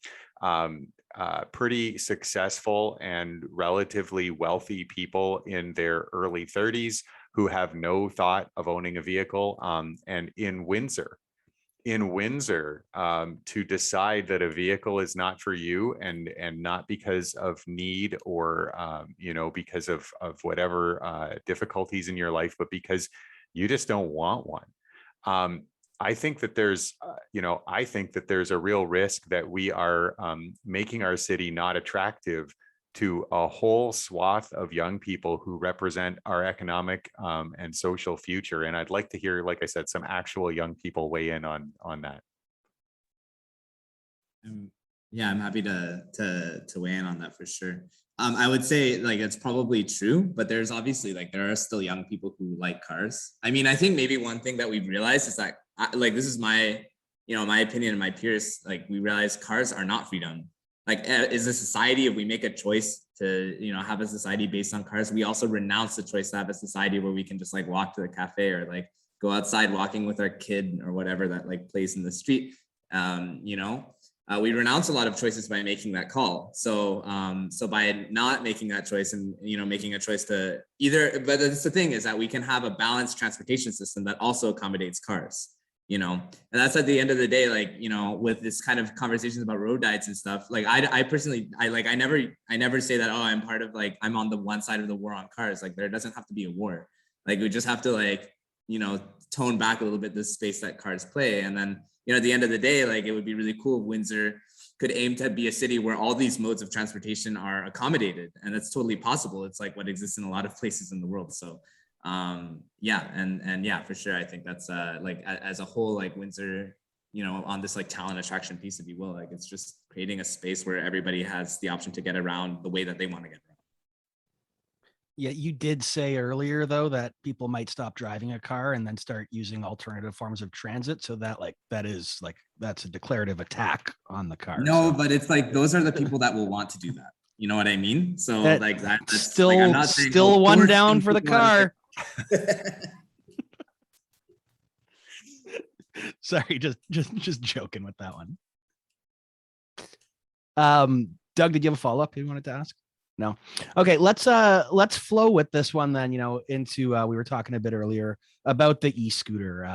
pretty successful and relatively wealthy people in their early 30s who have no thought of owning a vehicle. And in Windsor, to decide that a vehicle is not for you, and not because of need or because of whatever difficulties in your life, but because you just don't want one. I think that there's a real risk that we are making our city not attractive to a whole swath of young people who represent our economic and social future. And I'd like to hear, like I said, some actual young people weigh in on that. Yeah, I'm happy to weigh in on that for sure. I would say like it's probably true, but there's obviously like there are still young people who like cars. I mean, I think maybe one thing that we've realized is that this is my opinion and my peers, like we realize cars are not freedom. Like is a society, if we make a choice to have a society based on cars, we also renounce the choice to have a society where we can just like walk to the cafe or like go outside walking with our kid or whatever that like plays in the street. We renounce a lot of choices by making that call. So by not making that choice and making a choice to either, but that's the thing, is that we can have a balanced transportation system that also accommodates cars. And that's at the end of the day, like, with this kind of conversations about road diets and stuff, like I personally, I never say that, oh, I'm part of like, I'm on the one side of the war on cars. Like there doesn't have to be a war. Like we just have to like, tone back a little bit the space that cars play. And then, at the end of the day, like it would be really cool if Windsor could aim to be a city where all these modes of transportation are accommodated. And that's totally possible. It's like what exists in a lot of places in the world. So yeah, and yeah, for sure. I think that's like as a whole, like Windsor, on this like talent attraction piece, if you will, like it's just creating a space where everybody has the option to get around the way that they want to get around. Yeah, you did say earlier though that people might stop driving a car and then start using alternative forms of transit. So that's a declarative attack on the car. No, so. But it's like those are the people that will want to do that. You know what I mean? So like that's still like, I'm not saying, still one down for the car. Sorry, just joking with that one. Doug, did you have a follow-up you wanted to ask? No. Okay, let's flow with this one then, into we were talking a bit earlier about the e-scooter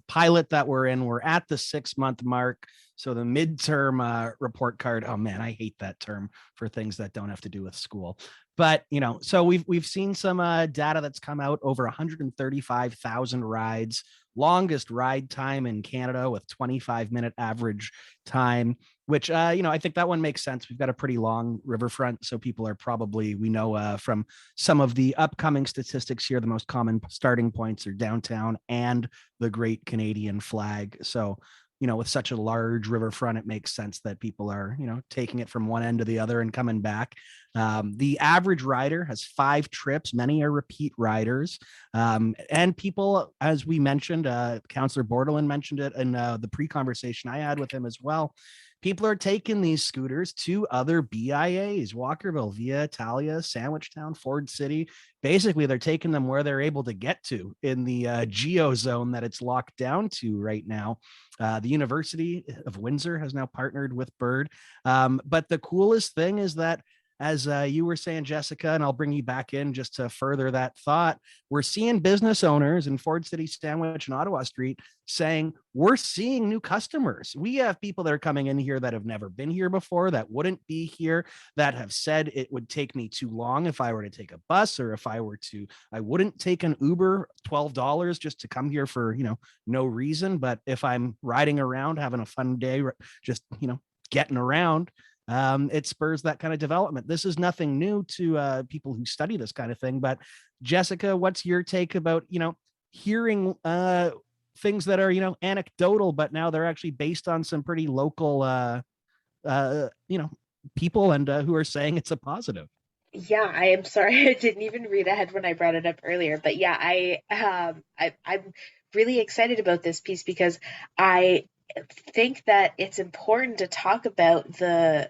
pilot that we're in. We're at the 6-month mark. So the midterm report card, oh man, I hate that term for things that don't have to do with school. But, you know, so we've seen some data that's come out, over 135,000 rides, longest ride time in Canada with 25-minute average time, which, you know, I think that one makes sense. We've got a pretty long riverfront. So people are probably, we know from some of the upcoming statistics here, the most common starting points are downtown and the Great Canadian Flag. So, you know, with such a large riverfront, it makes sense that people are, you know, taking it from one end to the other and coming back. The average rider has 5 trips. Many are repeat riders. And people, as we mentioned, Councillor Bortolin mentioned it in the pre-conversation I had with him as well. People are taking these scooters to other BIAs, Walkerville, Via Italia, Sandwichtown, Ford City. Basically, they're taking them where they're able to get to in the geo zone that it's locked down to right now. The University of Windsor has now partnered with Bird. But the coolest thing is that, as you were saying, Jessica, and I'll bring you back in just to further that thought, we're seeing business owners in Ford City, Sandwich, and Ottawa Street saying, we're seeing new customers. We have people that are coming in here that have never been here before, that wouldn't be here, that have said it would take me too long if I were to take a bus, or if I wouldn't take an Uber, $12 just to come here for, you know, no reason. But if I'm riding around, having a fun day, just, you know, getting around, it spurs that kind of development. This is nothing new to people who study this kind of thing. But Jessica, what's your take about, you know, hearing things that are, you know, anecdotal, but now they're actually based on some pretty local, you know, people and who are saying it's a positive? Yeah, I am sorry. I didn't even read ahead when I brought it up earlier, but yeah, I'm really excited about this piece because I think that it's important to talk about the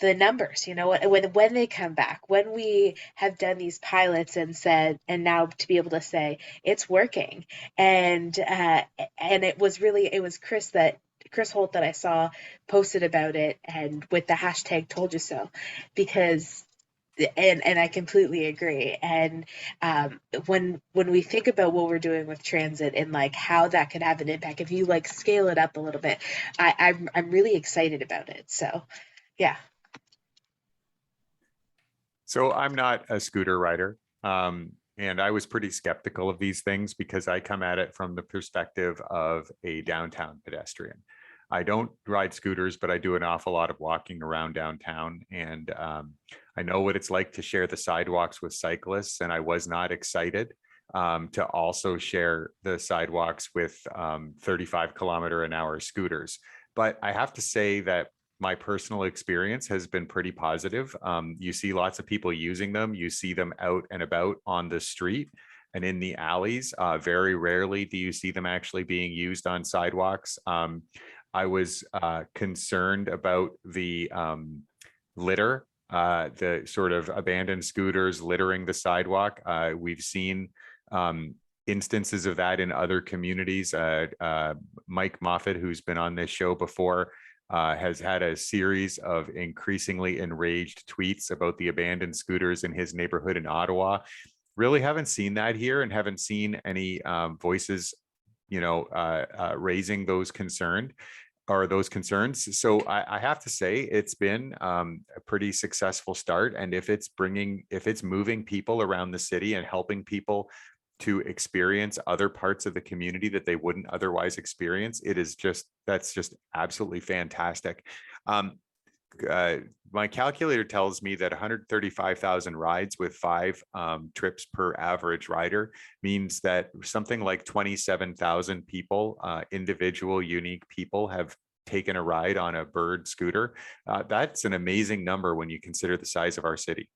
numbers, you know, when they come back, when we have done these pilots and said, and now to be able to say it's working. And it was Chris Holt that I saw posted about it, and with the hashtag told you so, because and I completely agree. And when we think about what we're doing with transit and like how that could have an impact, if you like scale it up a little bit, I'm really excited about it. So yeah. So I'm not a scooter rider. And I was pretty skeptical of these things because I come at it from the perspective of a downtown pedestrian. I don't ride scooters, but I do an awful lot of walking around downtown. And I know what it's like to share the sidewalks with cyclists. And I was not excited to also share the sidewalks with 35-kilometer-an-hour scooters. But I have to say that my personal experience has been pretty positive. You see lots of people using them. You see them out and about on the street and in the alleys. Very rarely do you see them actually being used on sidewalks. I was concerned about the litter, the sort of abandoned scooters littering the sidewalk. We've seen instances of that in other communities. Mike Moffat, who's been on this show before, has had a series of increasingly enraged tweets about the abandoned scooters in his neighborhood in Ottawa. Really haven't seen that here, and haven't seen any voices, you know, raising those concerns. So I have to say it's been a pretty successful start. And if it's moving people around the city and helping people to experience other parts of the community that they wouldn't otherwise experience, that's just absolutely fantastic. My calculator tells me that 135,000 rides with 5 trips per average rider means that something like 27,000 people, individual unique people, have taken a ride on a Bird scooter. That's an amazing number when you consider the size of our city.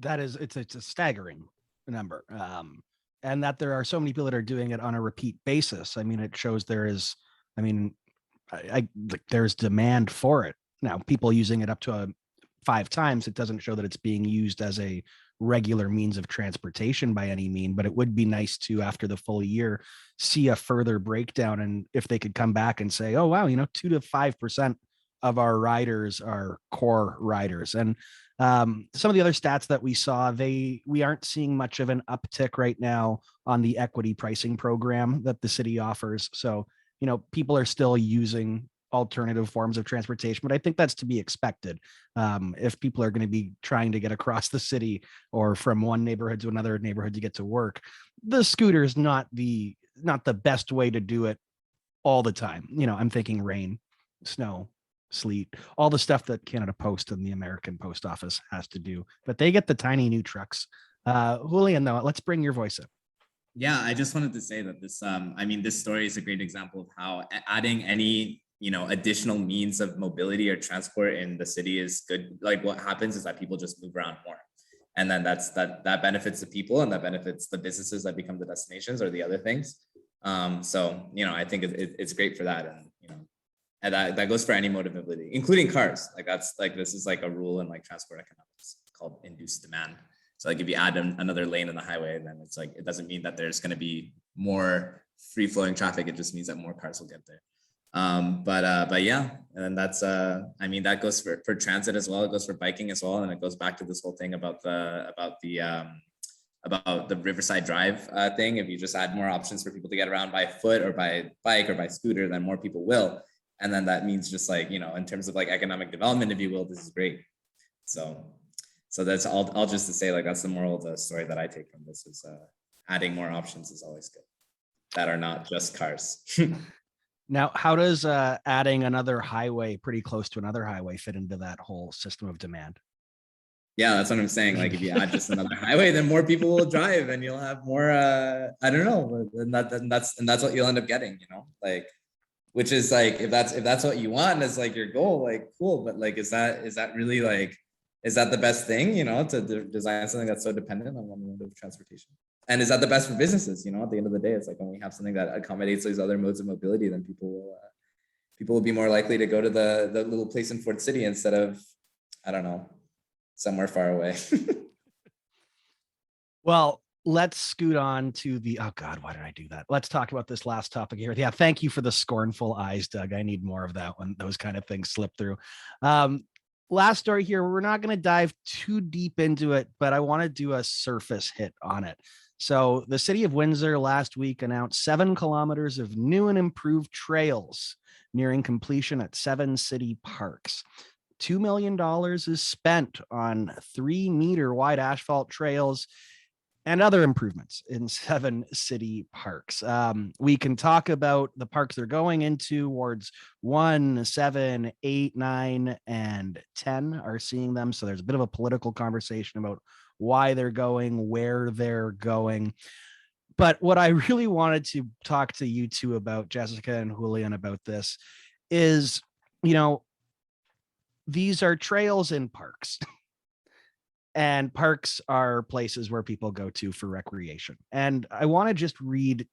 It's a staggering number. And that there are so many people that are doing it on a repeat basis. I mean, it shows there's demand for it. Now, people using it up to 5 times, it doesn't show that it's being used as a regular means of transportation by any mean, but it would be nice to, after the full year, see a further breakdown. And if they could come back and say, oh, wow, 2 to 5% of our riders are core riders. And some of the other stats that we saw, we aren't seeing much of an uptick right now on the equity pricing program that the city offers. So, people are still using alternative forms of transportation, but I think that's to be expected. If people are going to be trying to get across the city or from one neighborhood to another neighborhood to get to work, the scooter is not the best way to do it all the time. I'm thinking rain, snow, sleet, all the stuff that Canada Post and the American Post Office has to do, but they get the tiny new trucks. Julian, though, let's bring your voice up. Yeah, I just wanted to say that this, this story is a great example of how adding any, additional means of mobility or transport in the city is good. Like what happens is that people just move around more. And then that benefits the people and that benefits the businesses that become the destinations or the other things. So, I think it's great for that. And that goes for any mode of mobility, including cars. This is like a rule in like transport economics called induced demand. So like if you add another lane in the highway, then it's like, it doesn't mean that there's going to be more free flowing traffic. It just means that more cars will get there. But yeah, and then that's, that goes for transit as well. It goes for biking as well. And it goes back to this whole thing about the Riverside Drive thing. If you just add more options for people to get around by foot or by bike or by scooter, then more people will. And then that means just like, in terms of like economic development, if you will, this is great. So that's all just to say, like, that's the moral of the story that I take from this is adding more options is always good that are not just cars. Now, how does adding another highway pretty close to another highway fit into that whole system of demand? Yeah, that's what I'm saying. Like if you add just another highway, then more people will drive and you'll have more, I don't know. And that's what you'll end up getting, like, which is like, if that's what you want as like your goal, like cool. But like, is that really like, is that the best thing, to design something that's so dependent on one mode of transportation? And is that the best for businesses? At the end of the day, it's like when we have something that accommodates these other modes of mobility, then people will be more likely to go to the little place in Fort City instead of, I don't know, somewhere far away. Well, let's scoot on to oh God, why did I do that? Let's talk about this last topic here. Yeah, thank you for the scornful eyes, Doug. I need more of that when those kind of things slip through. Last story here. We're not going to dive too deep into it, but I want to do a surface hit on it. So the city of Windsor last week announced 7 kilometers of new and improved trails nearing completion at 7 city parks. $2 million is spent on 3-meter wide asphalt trails and other improvements in 7 city parks. We can talk about the parks they're going into. Wards 1, 7, 8, 9, and 10 are seeing them. So there's a bit of a political conversation about why they're going, where they're going. But what I really wanted to talk to you two about, Jessica and Julian, about this is, these are trails in parks. And parks are places where people go to for recreation. And I want to just read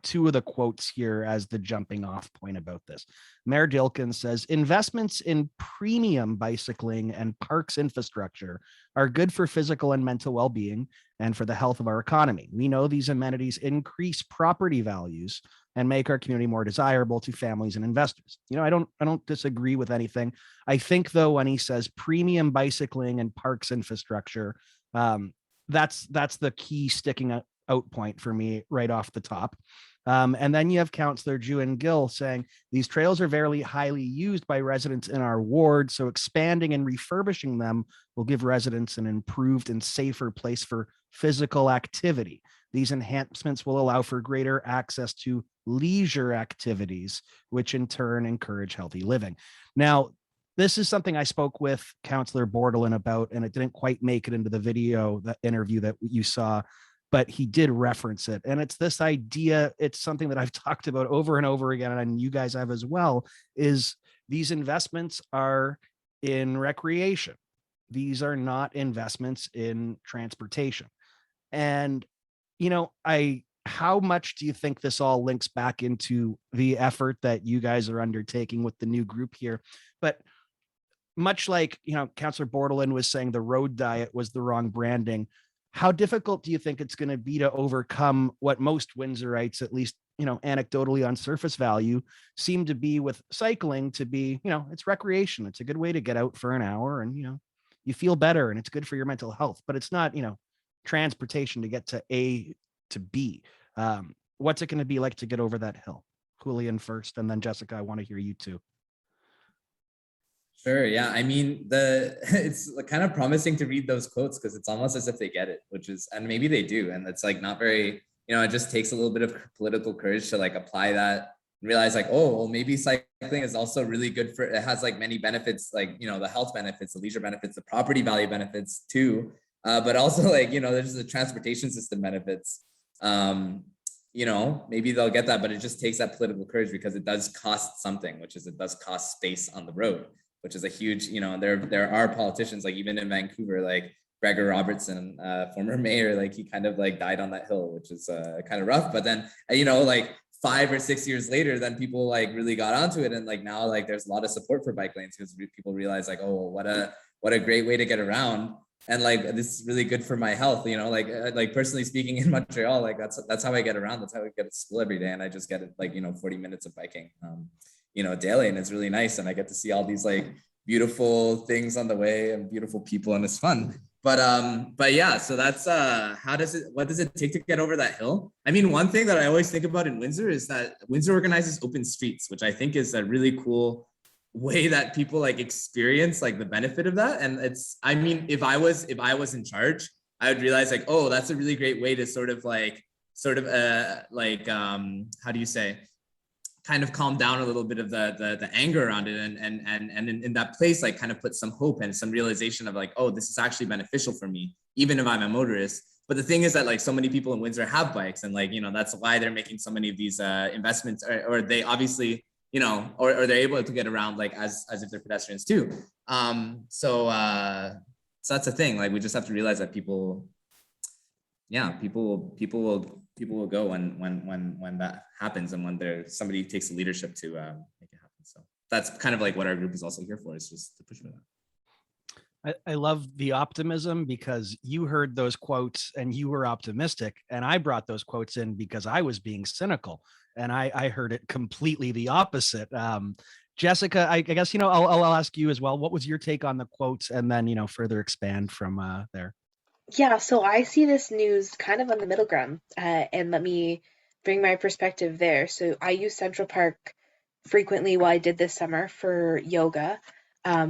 2 of the quotes here as the jumping off point about this. Mayor Dilkins says, investments in premium bicycling and parks infrastructure are good for physical and mental well-being and for the health of our economy. We know these amenities increase property values and make our community more desirable to families and investors. I don't disagree with anything. I think though, when he says premium bicycling and parks infrastructure, that's the key sticking out point for me right off the top. And then you have Councillor Julian Gill saying these trails are very highly used by residents in our ward, so expanding and refurbishing them will give residents an improved and safer place for physical activity. These enhancements will allow for greater access to leisure activities, which in turn encourage healthy living. Now, this is something I spoke with Councillor Bortolin about, and it didn't quite make it into the video, that interview that you saw, but he did reference it. And it's this idea, it's something that I've talked about over and over again, and you guys have as well, is these investments are in recreation. These are not investments in transportation. And, how much do you think this all links back into the effort that you guys are undertaking with the new group here? But much like, Councillor Bortolin was saying the road diet was the wrong branding, how difficult do you think it's going to be to overcome what most Windsorites, at least anecdotally on surface value seem to be with cycling to be, it's recreation. It's a good way to get out for an hour and, you feel better and it's good for your mental health, but it's not, transportation to get to A to B. What's it going to be like to get over that hill? Julian first, and then Jessica, I want to hear you too. Sure. Yeah. I mean, it's kind of promising to read those quotes because it's almost as if they get it, and maybe they do. And it's like not very, it just takes a little bit of political courage to like apply that and realize like, oh, well, maybe cycling is also really good it has like many benefits, like, the health benefits, the leisure benefits, the property value benefits too. But also like, there's the transportation system benefits. Maybe they'll get that, but it just takes that political courage because it does cost something, which is it does cost space on the road, which is a huge, there are politicians like even in Vancouver, like Gregor Robertson, former mayor, like he kind of like died on that hill, which is kind of rough. But then, like 5 or 6 years later, then people like really got onto it. And like now, like there's a lot of support for bike lanes because people realize like, oh, what a great way to get around. And like, this is really good for my health, like personally speaking in Montreal, like that's how I get around. That's how I get to school every day. And I just get it like, 40 minutes of biking, daily. And it's really nice. And I get to see all these like beautiful things on the way and beautiful people, and it's fun. But yeah, so that's, what does it take to get over that hill? I mean, one thing that I always think about in Windsor is that Windsor organizes open streets, which I think is a really cool way that people like experience like the benefit of that. And it's, I mean, if I was in charge, I would realize like, oh, that's a really great way to how do you say, kind of calm down a little bit of the anger around it, and in that place, like kind of put some hope and some realization of like, oh, this is actually beneficial for me, even if I'm a motorist. But the thing is that like so many people in Windsor have bikes, and like, that's why they're making so many of these investments, or they obviously, or they're able to get around like as if they're pedestrians too. So that's the thing. Like we just have to realize that people will go when that happens, and when somebody takes the leadership to make it happen. So that's kind of like what our group is also here for, is just to push for that. I love the optimism because you heard those quotes and you were optimistic, and I brought those quotes in because I was being cynical, and I heard it completely the opposite. Jessica, I guess, I'll ask you as well. What was your take on the quotes, and then, further expand from there? Yeah, so I see this news kind of on the middle ground, and let me bring my perspective there. So I use Central Park frequently while I did this summer for yoga.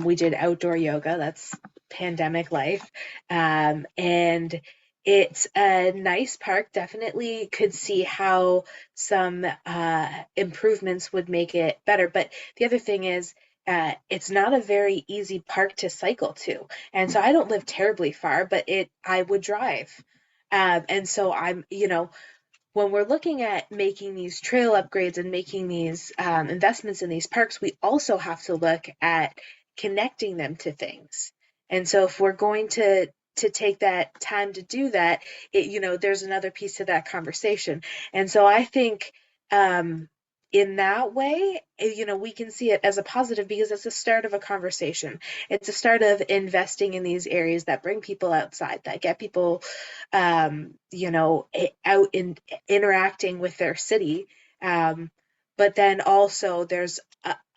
We did outdoor yoga. That's pandemic life. And it's a nice park. Definitely could see how some improvements would make it better. But the other thing is, it's not a very easy park to cycle to. And so I don't live terribly far, but I would drive. And so I'm, when we're looking at making these trail upgrades and making these investments in these parks, we also have to look at connecting them to things. And so if we're going to take that time to do that, there's another piece to that conversation. And so I think in that way, we can see it as a positive because it's the start of a conversation. It's a start of investing in these areas that bring people outside, that get people, out in interacting with their city. But then also there's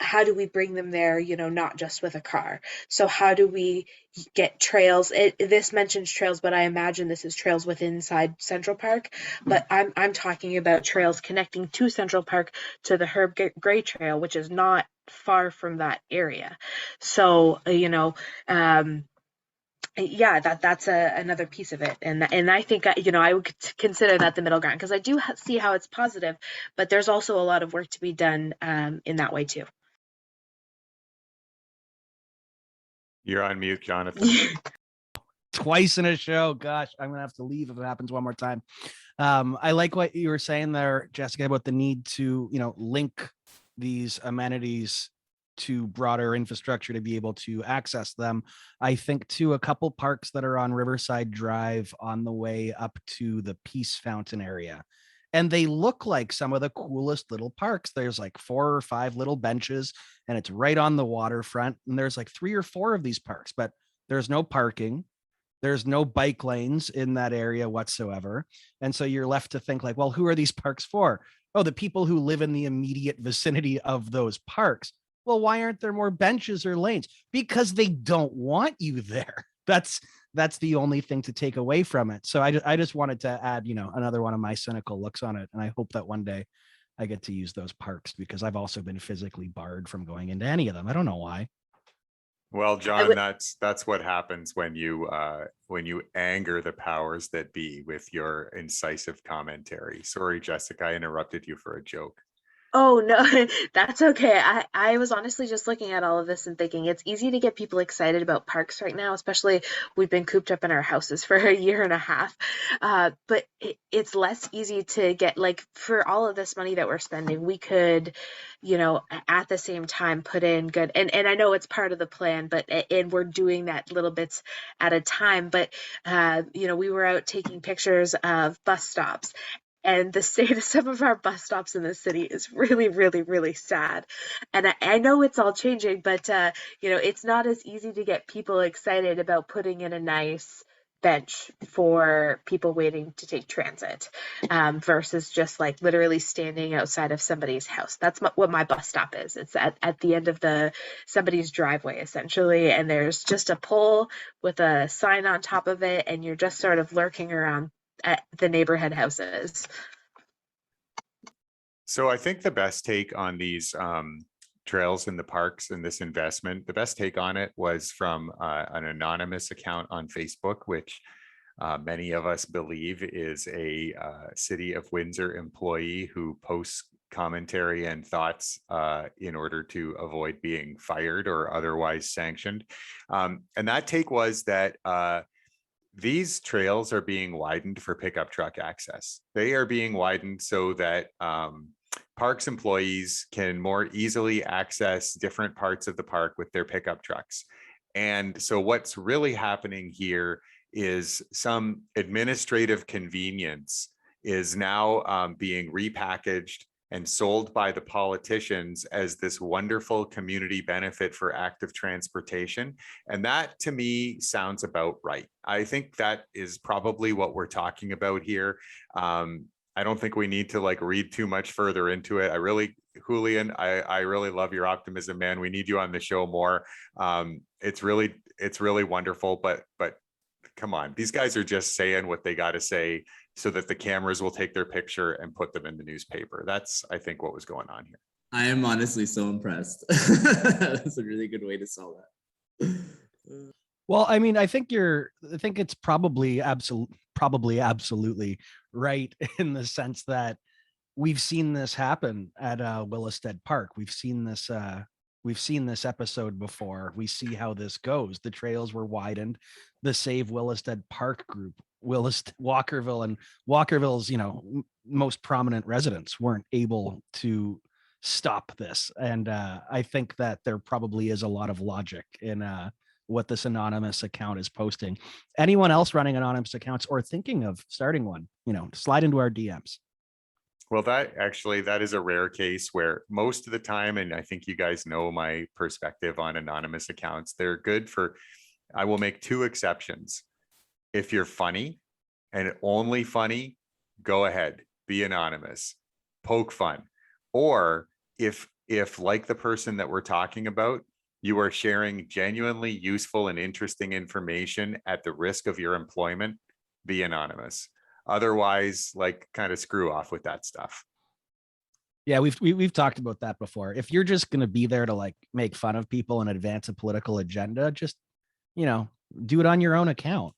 how do we bring them there, not just with a car? So how do we get trails? This mentions trails, but I imagine this is trails within inside Central Park. But I'm talking about trails connecting to Central Park to the Herb Gray Trail, which is not far from that area. So, yeah, that's another piece of it, and I think I would consider that the middle ground, because I do see how it's positive, but there's also a lot of work to be done in that way too. You're on mute, Jonathan. Twice in a show. Gosh, I'm gonna have to leave if it happens one more time. I like what you were saying there, Jessica, about the need to link these amenities to broader infrastructure to be able to access them. I think too, a couple parks that are on Riverside Drive on the way up to the Peace Fountain area. And they look like some of the coolest little parks. There's like 4 or 5 little benches, and it's right on the waterfront. And there's like 3 or 4 of these parks, but there's no parking. There's no bike lanes in that area whatsoever. And so you're left to think like, well, who are these parks for? oh, the people who live in the immediate vicinity of those parks. Well, why aren't there more benches or lanes? Because they don't want you there. That's the only thing to take away from it. So I just wanted to add, another one of my cynical looks on it. And I hope that one day I get to use those parks, because I've also been physically barred from going into any of them. I don't know why. Well, John, that's what happens when you anger the powers that be with your incisive commentary. Sorry, Jessica, I interrupted you for a joke. Oh no, that's okay. I was honestly just looking at all of this and thinking it's easy to get people excited about parks right now, especially we've been cooped up in our houses for a year and a half. But it's less easy to get, like, for all of this money that we're spending, we could, at the same time put in good, and I know it's part of the plan, and we're doing that little bits at a time. But we were out taking pictures of bus stops. And the state of some of our bus stops in the city is really, really, really sad. And I know it's all changing, but it's not as easy to get people excited about putting in a nice bench for people waiting to take transit, versus just like literally standing outside of somebody's house. That's what my bus stop is. It's at the end of somebody's driveway, essentially, and there's just a pole with a sign on top of it, and you're just sort of lurking around at the neighborhood houses. So I think the best take on these trails in the parks and this investment, the best take on it was from an anonymous account on Facebook, which many of us believe is a City of Windsor employee who posts commentary and thoughts in order to avoid being fired or otherwise sanctioned. And that take was that these trails are being widened for pickup truck access. They are being widened so that parks employees can more easily access different parts of the park with their pickup trucks. And so what's really happening here is some administrative convenience is now being repackaged and sold by the politicians as this wonderful community benefit for active transportation. And that, to me, sounds about right. I think that is probably what we're talking about here. I don't think we need to read too much further into it. Julian, I really love your optimism, man. We need you on the show more. It's really wonderful, but come on, these guys are just saying what they got to say so that the cameras will take their picture and put them in the newspaper. That's, I think, what was going on here. I am honestly so impressed. That's a really good way to sell that. Well, I mean, I think it's probably absolutely right, in the sense that we've seen this happen at Willisted Park. We've seen this episode before. We see how this goes. The trails were widened. The Save Willisted Park group, Walkerville, and Walkerville's, most prominent residents weren't able to stop this. And I think that there probably is a lot of logic in what this anonymous account is posting. Anyone else running anonymous accounts or thinking of starting one, slide into our DMs. Well, that is a rare case where most of the time, and I think you guys know my perspective on anonymous accounts, they're good for, I will make two exceptions. If you're funny and only funny, go ahead, be anonymous, poke fun. Or if like the person that we're talking about, you are sharing genuinely useful and interesting information at the risk of your employment, be anonymous. Otherwise, kind of screw off with that stuff. Yeah, we've talked about that before. If you're just going to be there to make fun of people and advance a political agenda, just, do it on your own account,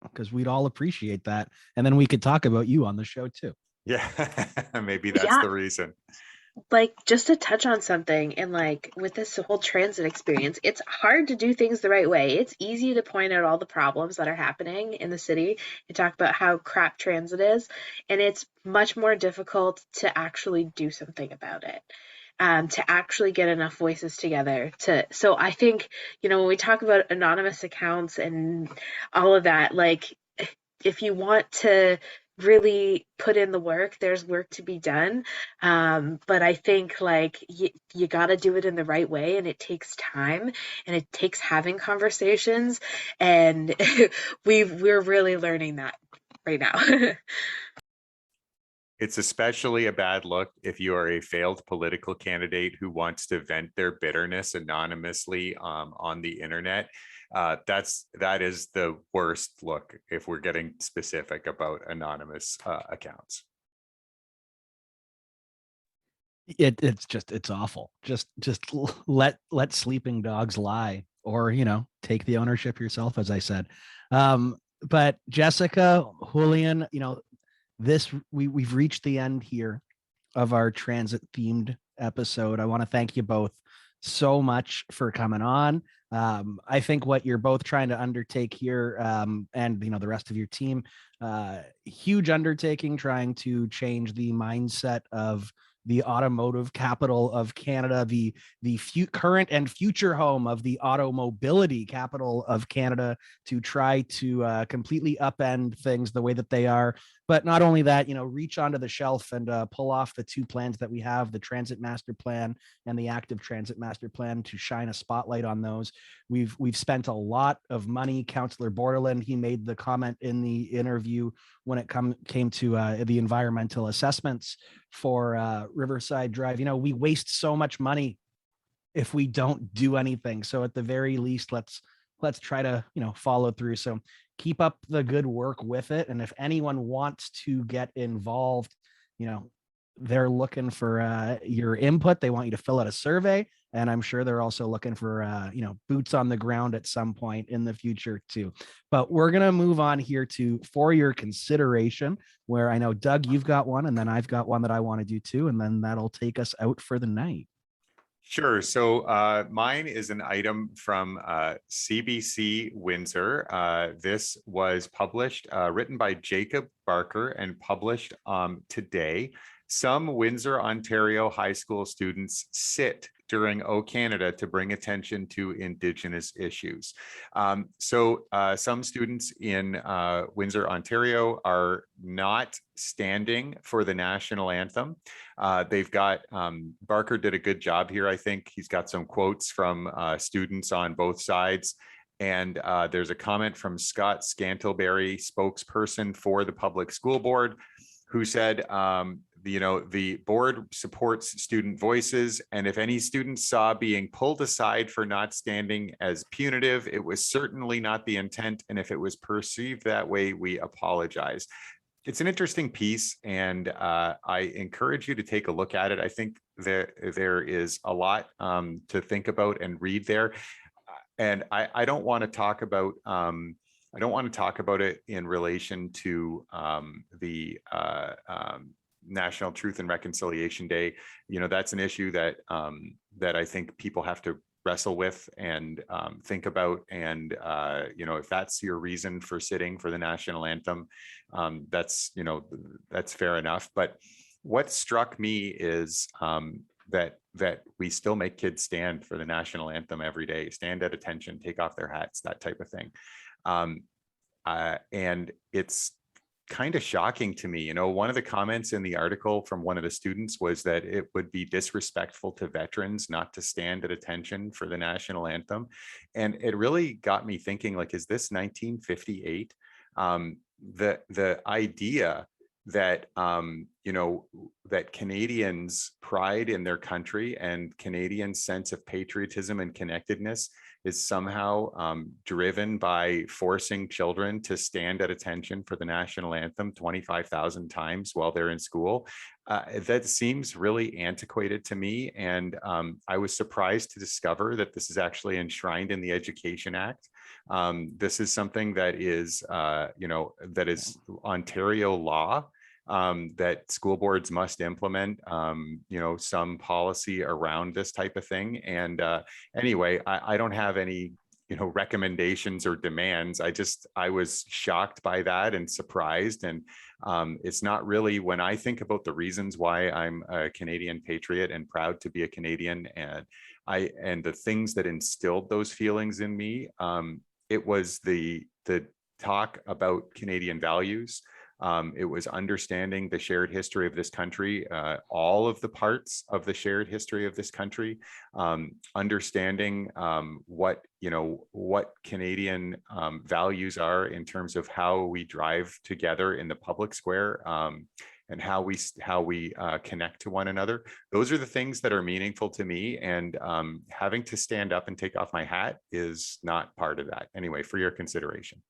because we'd all appreciate that. And then we could talk about you on the show too. Yeah, maybe that's the reason. Just to touch on something, and with this whole transit experience, it's hard to do things the right way. It's easy to point out all the problems that are happening in the city and talk about how crap transit is, and it's much more difficult to actually do something about it, to actually get enough voices together so I think, when we talk about anonymous accounts and all of that, if you want to really put in the work, there's work to be done, but I think you got to do it in the right way, and it takes time, and it takes having conversations, and we're really learning that right now. It's especially a bad look if you are a failed political candidate who wants to vent their bitterness anonymously on the internet. That is the worst look if we're getting specific about anonymous accounts. It's awful. Just let sleeping dogs lie, or take the ownership yourself, as I said. But Jessica, Julian, we've reached the end here of our transit themed episode. I want to thank you both so much for coming on. I think what you're both trying to undertake here, and the rest of your team, huge undertaking, trying to change the mindset of the automotive capital of Canada, the current and future home of the automobility capital of Canada, to try to completely upend things the way that they are. But not only that, reach onto the shelf and pull off the two plans that we have, the Transit Master Plan and the Active Transit Master Plan, to shine a spotlight on those. We've spent a lot of money. Councillor Bortolin, he made the comment in the interview when it came to the environmental assessments for Riverside Drive. We waste so much money if we don't do anything. So at the very least, let's try to follow through. So keep up the good work with it. And if anyone wants to get involved, they're looking for your input. They want you to fill out a survey, and I'm sure they're also looking for boots on the ground at some point in the future too. But we're gonna move on here to for your consideration, where I know, Doug, you've got one, and then I've got one that I want to do too, and then that'll take us out for the night. Sure. So mine is an item from CBC Windsor. This was published, written by Jacob Barker and published today. Some Windsor, Ontario high school students sit during O Canada to bring attention to Indigenous issues. So some students in Windsor, Ontario are not standing for the national anthem. They've got, Barker did a good job here. I think he's got some quotes from students on both sides. And there's a comment from Scott Scantleberry, spokesperson for the Public School Board, who said, the board supports student voices, and if any students saw being pulled aside for not standing as punitive, it was certainly not the intent, and if it was perceived that way, we apologize. It's an interesting piece, and I encourage you to take a look at it. I think there is a lot to think about and read there, and I don't want to talk about it in relation to the National Truth and Reconciliation Day. That's an issue that I think people have to wrestle with and think about. And if that's your reason for sitting for the national anthem, that's fair enough. But what struck me is that we still make kids stand for the national anthem every day, stand at attention, take off their hats, that type of thing. And it's kind of shocking to me. One of the comments in the article from one of the students was that it would be disrespectful to veterans not to stand at attention for the national anthem. And it really got me thinking, like, is this 1958? The idea that that Canadians' pride in their country and Canadians' sense of patriotism and connectedness is somehow driven by forcing children to stand at attention for the national anthem 25,000 times while they're in school. That seems really antiquated to me. And I was surprised to discover that this is actually enshrined in the Education Act. This is something that is, that is Ontario law. That school boards must implement, some policy around this type of thing. And anyway, I don't have any, recommendations or demands. I was shocked by that and surprised. And it's not really, when I think about the reasons why I'm a Canadian patriot and proud to be a Canadian, and the things that instilled those feelings in me, it was the talk about Canadian values. It was understanding the shared history of this country, all of the parts of the shared history of this country, understanding what Canadian values are in terms of how we drive together in the public square, and how we connect to one another. Those are the things that are meaningful to me, and having to stand up and take off my hat is not part of that. Anyway, for your consideration.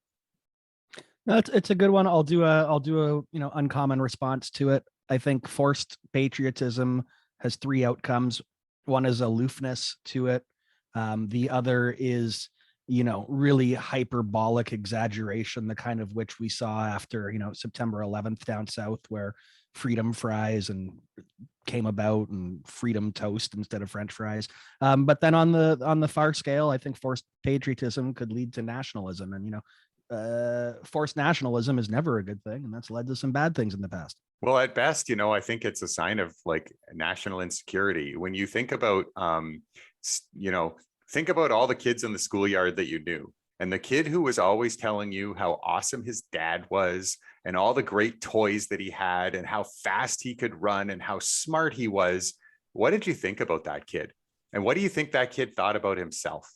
No, it's a good one. I'll do a uncommon response to it. I think forced patriotism has three outcomes. One is aloofness to it. The other is, really hyperbolic exaggeration, the kind of which we saw after, September 11th down south, where freedom fries and came about and freedom toast instead of French fries. But then on the far scale, I think forced patriotism could lead to nationalism, and forced nationalism is never a good thing, and that's led to some bad things in the past. Well, at best, I think it's a sign of like national insecurity. When you think about, think about all the kids in the schoolyard that you knew, and the kid who was always telling you how awesome his dad was and all the great toys that he had and how fast he could run and how smart he was. What did you think about that kid? And what do you think that kid thought about himself?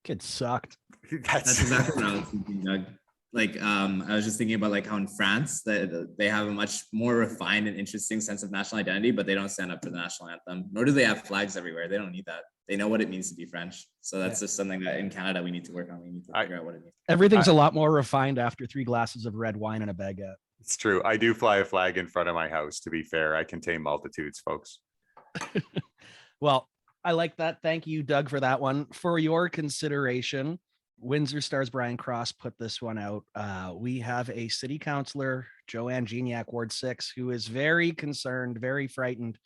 Kid sucked. That's exactly what I was thinking, Doug. I was just thinking about like how in France that they have a much more refined and interesting sense of national identity, but they don't stand up for the national anthem, nor do they have flags everywhere. They don't need that. They know what it means to be French. So that's just something that in Canada we need to work on. We need to figure out what it means. Everything's a lot more refined after 3 glasses of red wine and a baguette. It's true. I do fly a flag in front of my house. To be fair, I contain multitudes, folks. Well, I like that. Thank you, Doug, for that one. For your consideration, Windsor Star's Brian Cross put this one out. We have a city councillor, Joanne Gignac, Ward 6, who is very concerned, very frightened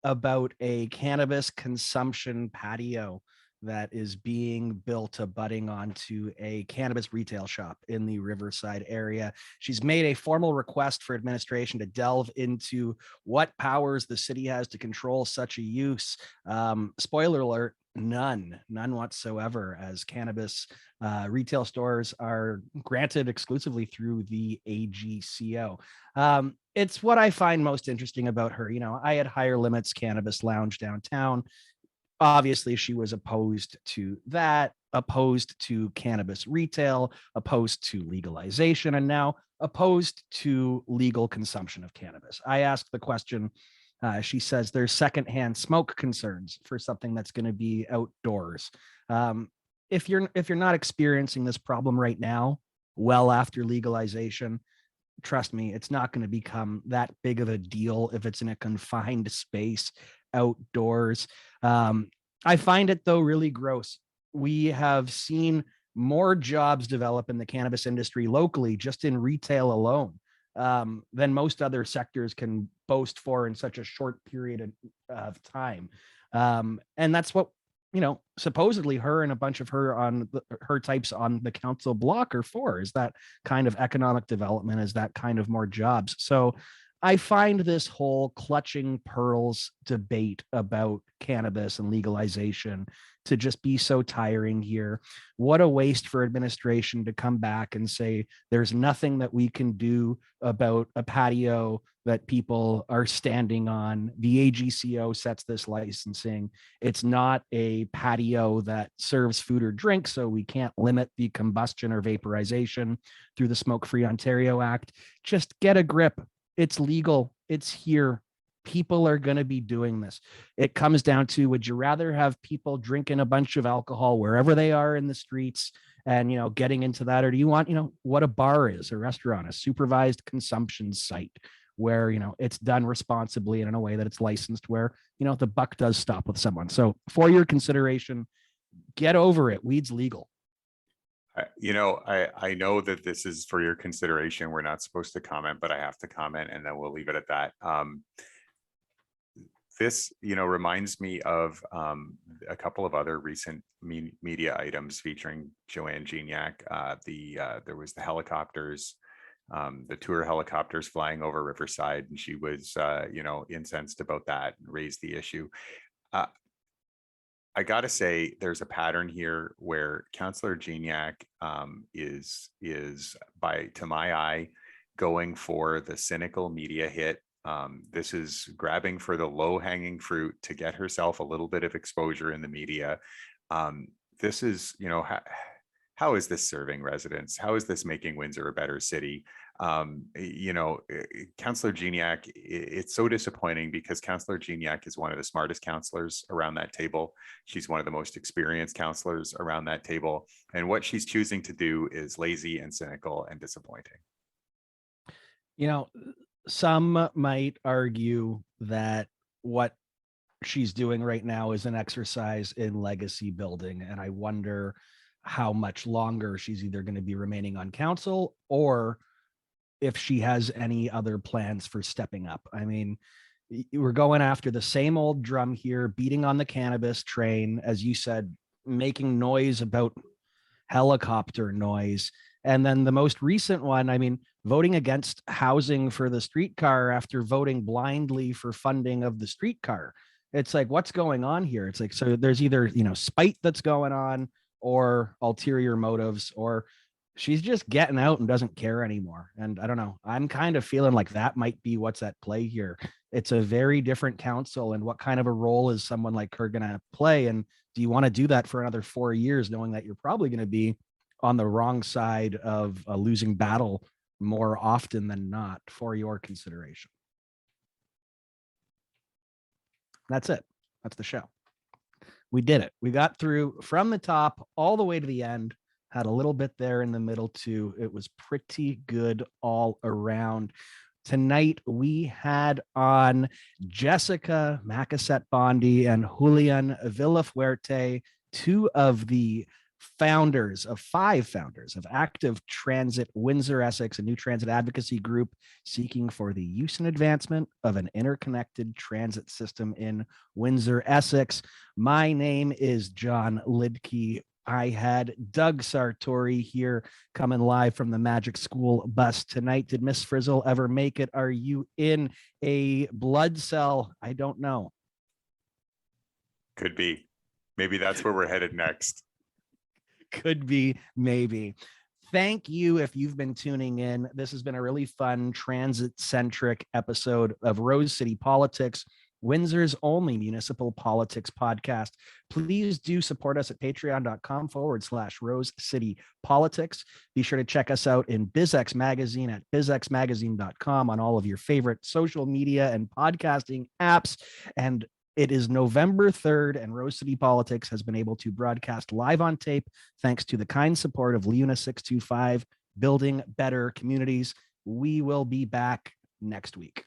about a cannabis consumption patio that is being built abutting onto a cannabis retail shop in the Riverside area. She's made a formal request for administration to delve into what powers the city has to control such a use. Spoiler alert, none whatsoever, as cannabis retail stores are granted exclusively through the AGCO. It's what I find most interesting about her. I had Higher Limits Cannabis Lounge downtown. Obviously, she was opposed to that, opposed to cannabis retail, opposed to legalization, and now opposed to legal consumption of cannabis. I asked the question. She says there's secondhand smoke concerns for something that's going to be outdoors. If you're not experiencing this problem right now, well after legalization, trust me, it's not going to become that big of a deal if it's in a confined space outdoors. I find it, though, really gross. We have seen more jobs develop in the cannabis industry locally, just in retail alone, than most other sectors can boast for in such a short period of time. And that's what, supposedly her and a bunch of her types on the council block are for, is that kind of economic development, is that kind of more jobs. So I find this whole clutching pearls debate about cannabis and legalization to just be so tiring here. What a waste for administration to come back and say there's nothing that we can do about a patio that people are standing on. The AGCO sets this licensing. It's not a patio that serves food or drink, so we can't limit the combustion or vaporization through the Smoke-Free Ontario Act. Just get a grip. It's legal. It's here. People are going to be doing this. It comes down to, would you rather have people drinking a bunch of alcohol wherever they are in the streets and, getting into that? Or do you want, what a bar is, a restaurant, a supervised consumption site where, it's done responsibly and in a way that it's licensed, where, the buck does stop with someone. So for your consideration, get over it. Weed's legal. I know that this is for your consideration. We're not supposed to comment, but I have to comment, and then we'll leave it at that. This, reminds me of a couple of other recent media items featuring Joanne Gignac. There was the helicopters, the tour helicopters flying over Riverside, and she was, incensed about that and raised the issue. I gotta say, there's a pattern here where Councillor Gignac is to my eye, going for the cynical media hit. This is grabbing for the low-hanging fruit to get herself a little bit of exposure in the media. This is, how is this serving residents? How is this making Windsor a better city? Councillor Gignac, it's so disappointing because Councillor Gignac is one of the smartest councillors around that table. She's one of the most experienced councillors around that table. And what she's choosing to do is lazy and cynical and disappointing. Some might argue that what she's doing right now is an exercise in legacy building. And I wonder how much longer she's either going to be remaining on council or if she has any other plans for stepping up. I mean, we're going after the same old drum here, beating on the cannabis train, as you said, making noise about helicopter noise. And then the most recent one, I mean, voting against housing for the streetcar after voting blindly for funding of the streetcar. It's like, what's going on here? It's like, so there's either, spite that's going on or ulterior motives, or she's just getting out and doesn't care anymore. And I don't know, I'm kind of feeling like that might be what's at play here. It's a very different council, and what kind of a role is someone like her going to play? And do you want to do that for another 4 years, knowing that you're probably going to be on the wrong side of a losing battle more often than not for your consideration? That's it. That's the show. We did it. We got through from the top all the way to the end, had a little bit there in the middle too. It was pretty good all around. Tonight we had on Jessica Macassette Bondy and Julian Villafuerte, two of the five founders of Active Transit Windsor-Essex, a new transit advocacy group seeking for the use and advancement of an interconnected transit system in Windsor-Essex. My name is John Lidke. I had Doug Sartori here coming live from the Magic School bus tonight. Did Miss Frizzle ever make it? Are you in a blood cell? I don't know. Could be. Maybe that's where we're headed next. Could be, maybe. Thank you if you've been tuning in. This has been a really fun transit-centric episode of Rose City Politics, Windsor's only municipal politics podcast. Please do support us at patreon.com/Rose City Politics. Be sure to check us out in BizX Magazine at bizxmagazine.com on all of your favorite social media and podcasting apps. And it is November 3rd, and Rose City Politics has been able to broadcast live on tape thanks to the kind support of LiUNA 625, Building Better Communities. We will be back next week.